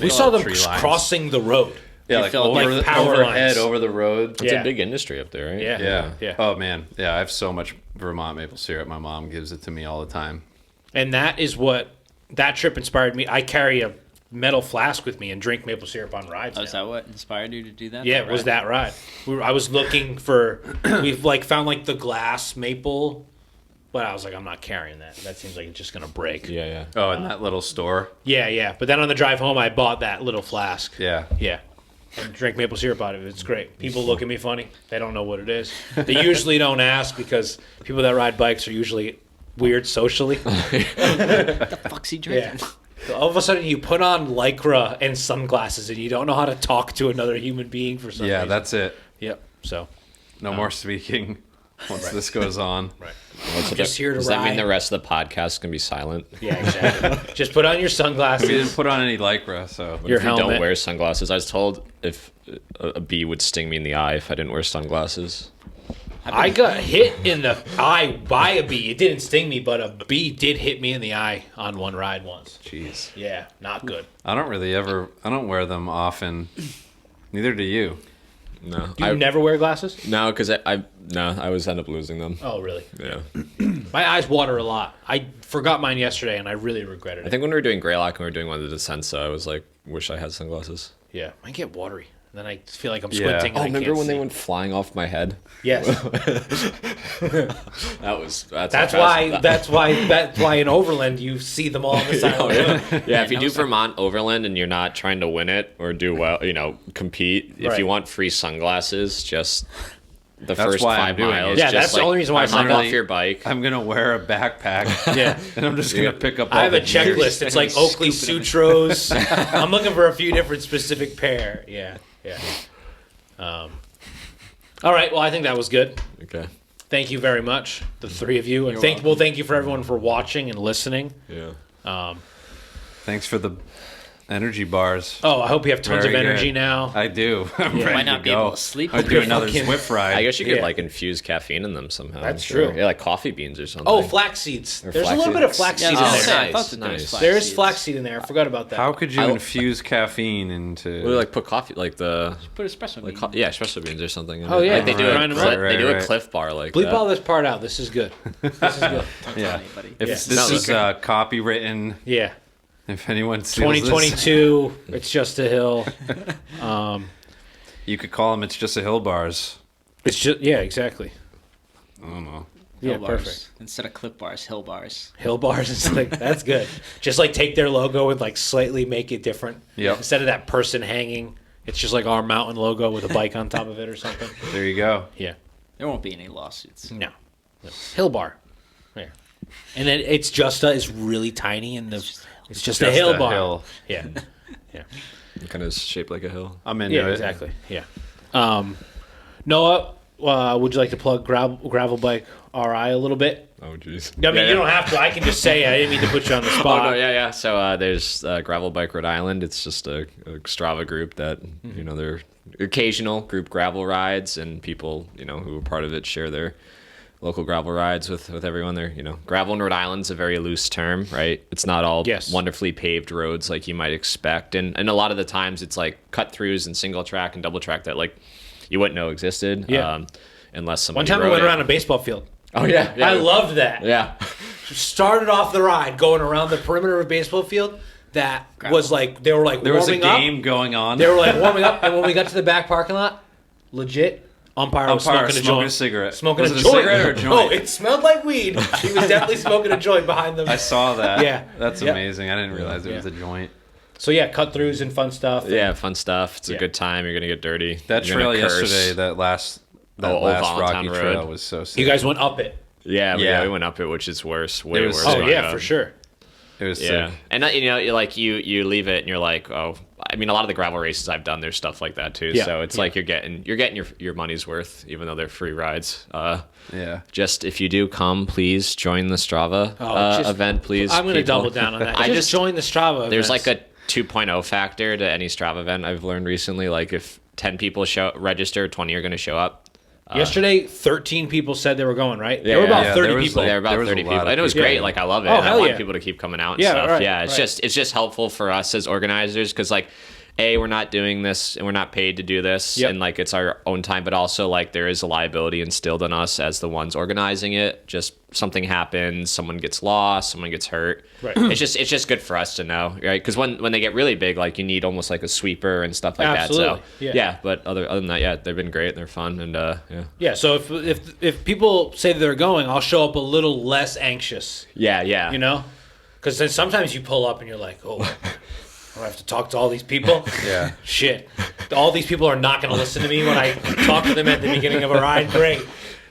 Speaker 1: We saw them
Speaker 4: tree lines.
Speaker 1: crossing the road.
Speaker 4: Yeah,
Speaker 3: You
Speaker 4: like
Speaker 3: felt
Speaker 4: over
Speaker 1: like
Speaker 4: the
Speaker 1: power
Speaker 4: overhead,
Speaker 1: lines.
Speaker 4: over the road.
Speaker 2: It's
Speaker 1: Yeah.
Speaker 2: a big industry up there, right?
Speaker 1: Yeah.
Speaker 4: Yeah. Oh man. Yeah, I have so much Vermont maple syrup. My mom gives it to me all the time.
Speaker 1: And that is what that trip inspired me. I carry a metal flask with me and drink maple syrup on rides.
Speaker 3: Oh,
Speaker 1: now.
Speaker 3: is that what inspired you to do that?
Speaker 1: Yeah, it was that ride. I was looking for. We've like found like the glass maple, but I was like, I'm not carrying that. That seems like it's just gonna break.
Speaker 2: Yeah.
Speaker 4: Oh, in that little store.
Speaker 1: Yeah. But then on the drive home, I bought that little flask.
Speaker 4: Yeah.
Speaker 1: Yeah. And drink maple syrup out of it. It's great. People look at me funny. They don't know what it is. They usually don't ask because people that ride bikes are usually weird socially.
Speaker 3: The fuck's he drinking?
Speaker 1: Yeah. All of a sudden, you put on Lycra and sunglasses, and you don't know how to talk to another human being for some
Speaker 4: Yeah,
Speaker 1: reason.
Speaker 4: that's it.
Speaker 1: Yep. So
Speaker 4: No more speaking once this goes on.
Speaker 1: right.
Speaker 2: What's
Speaker 1: Just here to
Speaker 2: Does that mean
Speaker 1: ride.
Speaker 2: the rest of the podcast can be silent?
Speaker 1: Yeah, exactly. Just put on your sunglasses.
Speaker 4: We didn't put on any lycra, so
Speaker 1: Your
Speaker 2: If you
Speaker 1: helmet.
Speaker 2: don't wear sunglasses, I was told if a bee would sting me in the eye if I didn't wear sunglasses.
Speaker 1: I got hit in the eye by a bee. It didn't sting me, but a bee did hit me in the eye on one ride once.
Speaker 4: Jeez.
Speaker 1: Yeah, not good.
Speaker 4: I don't wear them often. Neither do you.
Speaker 2: No.
Speaker 1: You never wear glasses?
Speaker 2: No, because I always end up losing them.
Speaker 1: Oh, really?
Speaker 2: Yeah.
Speaker 1: My eyes water a lot. I forgot mine yesterday, and I really regretted it.
Speaker 2: I think when we were doing Greylock and we were doing one of the descents, I was like, wish I had sunglasses.
Speaker 1: Yeah, I get watery. And then I feel like I'm squinting.
Speaker 2: Oh,
Speaker 1: and
Speaker 2: remember when
Speaker 1: see.
Speaker 2: they went flying off my head?
Speaker 1: Yes. That's why in Overland you see them all on the side of the road.
Speaker 2: Yeah, if you do Vermont Overland and you're not trying to win it or do well, compete, if you want free sunglasses, just the first 5 miles.
Speaker 1: Yeah, that's the only reason why I'm
Speaker 2: hop off your bike.
Speaker 4: I'm gonna wear a backpack.
Speaker 1: Yeah,
Speaker 4: and I'm just gonna pick up.
Speaker 1: I have a checklist. It's like Oakley Sutros. I'm looking for a few different specific pair. Yeah. All right. Well, I think that was good.
Speaker 2: Okay.
Speaker 1: Thank you very much, the three of you, and thank you for everyone for watching and listening.
Speaker 2: Yeah.
Speaker 4: Thanks for the energy bars.
Speaker 1: Oh, I hope you have tons
Speaker 4: Very
Speaker 1: of energy
Speaker 4: good.
Speaker 1: now.
Speaker 4: I do. I'm
Speaker 3: You
Speaker 4: ready
Speaker 3: might not
Speaker 4: to
Speaker 3: be
Speaker 4: go.
Speaker 3: able to sleep.
Speaker 4: I'll do another
Speaker 1: fucking-
Speaker 4: Swift ride.
Speaker 2: I guess you could
Speaker 1: Yeah.
Speaker 2: infuse caffeine in them somehow.
Speaker 1: That's
Speaker 2: I'm sure.
Speaker 1: true.
Speaker 2: Yeah, like coffee beans or something.
Speaker 1: Oh, flax seeds.
Speaker 2: Or
Speaker 1: There's a
Speaker 2: flax
Speaker 1: little bit of
Speaker 2: seeds.
Speaker 1: flax
Speaker 3: Yeah,
Speaker 1: seed
Speaker 3: I
Speaker 1: in
Speaker 3: was
Speaker 1: there.
Speaker 3: gonna say, I
Speaker 2: Nice,
Speaker 3: thought that there was
Speaker 2: nice.
Speaker 3: flax
Speaker 1: There is
Speaker 3: seeds.
Speaker 1: flaxseed in there. I forgot about that.
Speaker 4: How could you
Speaker 2: I-
Speaker 4: infuse caffeine into?
Speaker 2: Well, like put coffee, like the
Speaker 3: Put espresso.
Speaker 2: like
Speaker 3: bean.
Speaker 2: espresso beans or something. in
Speaker 1: Oh,
Speaker 2: it.
Speaker 1: yeah.
Speaker 2: like they do
Speaker 1: Grind 'em up.
Speaker 2: they do
Speaker 4: Right.
Speaker 2: a Cliff Bar like
Speaker 1: Bleep
Speaker 2: that.
Speaker 1: all this part out. This is good. This is good.
Speaker 3: Don't tell
Speaker 4: Yeah.
Speaker 3: anybody.
Speaker 4: If
Speaker 1: Yeah.
Speaker 4: this
Speaker 2: No,
Speaker 4: is copywritten,
Speaker 1: Yeah.
Speaker 4: if anyone steals
Speaker 1: 2022. It's just a hill.
Speaker 4: this, you could call them. It's just a hill bars.
Speaker 1: It's just exactly.
Speaker 4: I don't know.
Speaker 1: Yeah,
Speaker 3: Hill bars.
Speaker 1: perfect.
Speaker 3: Instead of clip bars, hill bars.
Speaker 1: Hill bars and stuff like that's good. Just like take their logo and like slightly make it different.
Speaker 4: Yep.
Speaker 1: Instead of that person hanging, it's just like our mountain logo with a bike on top of it or something.
Speaker 4: There you go.
Speaker 1: Yeah.
Speaker 3: There won't be any lawsuits.
Speaker 1: No. Hill bar. There. And then it's really tiny and it's just a hill bar.
Speaker 4: hill.
Speaker 1: Yeah.
Speaker 2: Kind of shaped like a hill.
Speaker 4: I'm into
Speaker 1: Yeah,
Speaker 4: it.
Speaker 1: exactly. Yeah. Noah, would you like to plug Gravel Bike RI a little bit?
Speaker 2: Oh, jeez.
Speaker 1: I mean, you don't have to. I can just say it. I didn't mean to put you on the
Speaker 2: Oh,
Speaker 1: spot.
Speaker 2: no, yeah. So there's Gravel Bike Rhode Island. It's just a Strava group that, they're occasional group gravel rides, and people, who are part of it share their local gravel rides with everyone there. Gravel in Rhode Island's a very loose term, right? It's not all wonderfully paved roads like you might expect. And a lot of the times it's like cut throughs and single track and double track that like you wouldn't know existed.
Speaker 1: Yeah.
Speaker 2: Unless somebody
Speaker 1: One time we
Speaker 2: rode
Speaker 1: went
Speaker 2: it.
Speaker 1: around a baseball field.
Speaker 2: Oh, yeah.
Speaker 1: I loved that.
Speaker 2: Yeah.
Speaker 1: Started off the ride going around the perimeter of a baseball field. That was like they were like
Speaker 4: There was a
Speaker 1: warming up.
Speaker 4: game going on.
Speaker 1: They were like warming up, and when we got to the back parking lot, legit umpire was smoking a joint.
Speaker 4: cigarette.
Speaker 1: Smoking
Speaker 4: Was
Speaker 1: a
Speaker 4: it
Speaker 1: joint.
Speaker 4: cigarette or a joint?
Speaker 1: No, it smelled like weed. He was definitely smoking a joint behind them.
Speaker 4: I saw that.
Speaker 1: Yeah.
Speaker 4: That's
Speaker 1: Yep.
Speaker 4: amazing. I didn't realize it was a joint.
Speaker 1: So yeah, cut throughs and fun stuff.
Speaker 2: Yeah, fun stuff. It's
Speaker 1: Yeah.
Speaker 2: a good time. You're gonna get dirty.
Speaker 4: That
Speaker 2: You're
Speaker 4: trail
Speaker 2: gonna curse.
Speaker 4: yesterday, that last
Speaker 2: Old
Speaker 4: Rocky
Speaker 2: Valentine
Speaker 4: trail
Speaker 2: Road.
Speaker 4: was so sick.
Speaker 1: You guys went up it.
Speaker 2: Yeah,
Speaker 4: Yeah.
Speaker 2: we went up it, which is worse. Way
Speaker 4: It was
Speaker 2: worse.
Speaker 4: sick.
Speaker 1: Oh
Speaker 2: going
Speaker 1: yeah,
Speaker 2: up.
Speaker 1: for sure.
Speaker 4: It was
Speaker 2: Yeah,
Speaker 4: sick.
Speaker 2: and you leave it and you're like, oh, I mean, a lot of the gravel races I've done, there's stuff like that too.
Speaker 1: Yeah,
Speaker 2: So it's
Speaker 1: yeah.
Speaker 2: like you're getting your money's worth, even though they're free rides.
Speaker 4: Yeah.
Speaker 2: Just if you do come, please join the Strava event, please.
Speaker 1: I'm going to
Speaker 2: people.
Speaker 1: double down on that.
Speaker 2: I
Speaker 1: just join the Strava.
Speaker 2: There's
Speaker 1: events.
Speaker 2: like a 2.0 factor to any Strava event I've learned recently. Like if 10 people register, 20 are going to show up.
Speaker 1: Yesterday, 13 people said they were going. Right?
Speaker 2: Yeah,
Speaker 1: there were about
Speaker 4: yeah,
Speaker 1: 30
Speaker 4: there was
Speaker 1: people.
Speaker 2: There were about
Speaker 4: There was a
Speaker 2: 30
Speaker 4: lot
Speaker 2: people,
Speaker 4: of
Speaker 2: and it was
Speaker 4: people.
Speaker 2: great.
Speaker 1: Yeah.
Speaker 2: Like I love it.
Speaker 1: Oh,
Speaker 2: and I
Speaker 1: hell
Speaker 2: want
Speaker 1: yeah.
Speaker 2: people to keep coming out and
Speaker 1: Yeah,
Speaker 2: stuff.
Speaker 1: right,
Speaker 2: Yeah, it's
Speaker 1: right.
Speaker 2: just helpful for us as organizers because like, we're not doing this and we're not paid to do this,
Speaker 1: Yep.
Speaker 2: and like it's our own time, but also like there is a liability instilled in us as the ones organizing it. Just something happens, someone gets lost, someone gets hurt.
Speaker 1: Right.
Speaker 2: It's just good for us to know, right? Because when they get really big, like you need almost like a sweeper and stuff like
Speaker 1: Absolutely,
Speaker 2: that. So
Speaker 1: yeah.
Speaker 2: but other than that, yeah, they've been great. They're fun and yeah.
Speaker 1: Yeah. So if people say they're going, I'll show up a little less anxious.
Speaker 2: Yeah, yeah.
Speaker 1: You know, because then sometimes you pull up and you're like, oh. I have to talk to all these people.
Speaker 4: Yeah.
Speaker 1: Shit. All these people are not going to listen to me when I talk to them at the beginning of a ride. Great.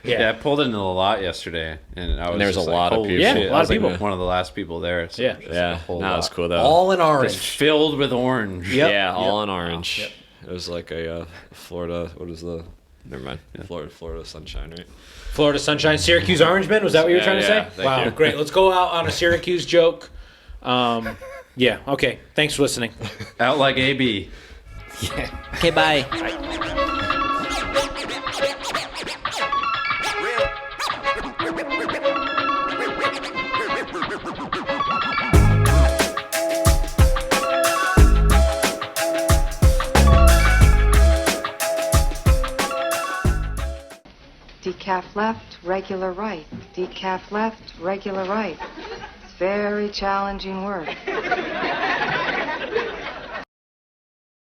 Speaker 4: Yeah, I pulled into a lot yesterday, and I was
Speaker 2: there's
Speaker 4: just
Speaker 2: a
Speaker 4: like,
Speaker 2: lot of
Speaker 4: holy
Speaker 2: people.
Speaker 1: Yeah,
Speaker 4: shit.
Speaker 1: a lot
Speaker 4: I was
Speaker 1: of people.
Speaker 4: like one of the last people there. So
Speaker 1: Yeah.
Speaker 4: just
Speaker 2: Yeah,
Speaker 4: a whole
Speaker 2: no,
Speaker 4: lot.
Speaker 2: it's cool though.
Speaker 1: All in orange.
Speaker 4: Just filled with orange.
Speaker 1: Yep.
Speaker 2: Yeah, all
Speaker 1: Yep.
Speaker 2: in orange.
Speaker 1: Yep.
Speaker 2: It was like a Florida. What is the? Never mind. Florida sunshine, right?
Speaker 1: Florida Sunshine, Syracuse Orangemen. Was that what you were trying to
Speaker 2: Yeah,
Speaker 1: say?
Speaker 2: thank
Speaker 1: Wow,
Speaker 2: you.
Speaker 1: great. Let's go out on a Syracuse joke. Yeah. Okay. Thanks for listening.
Speaker 4: Out like AB.
Speaker 3: Okay, bye.
Speaker 5: Decaf left, regular right. Decaf left, regular right. Very challenging work.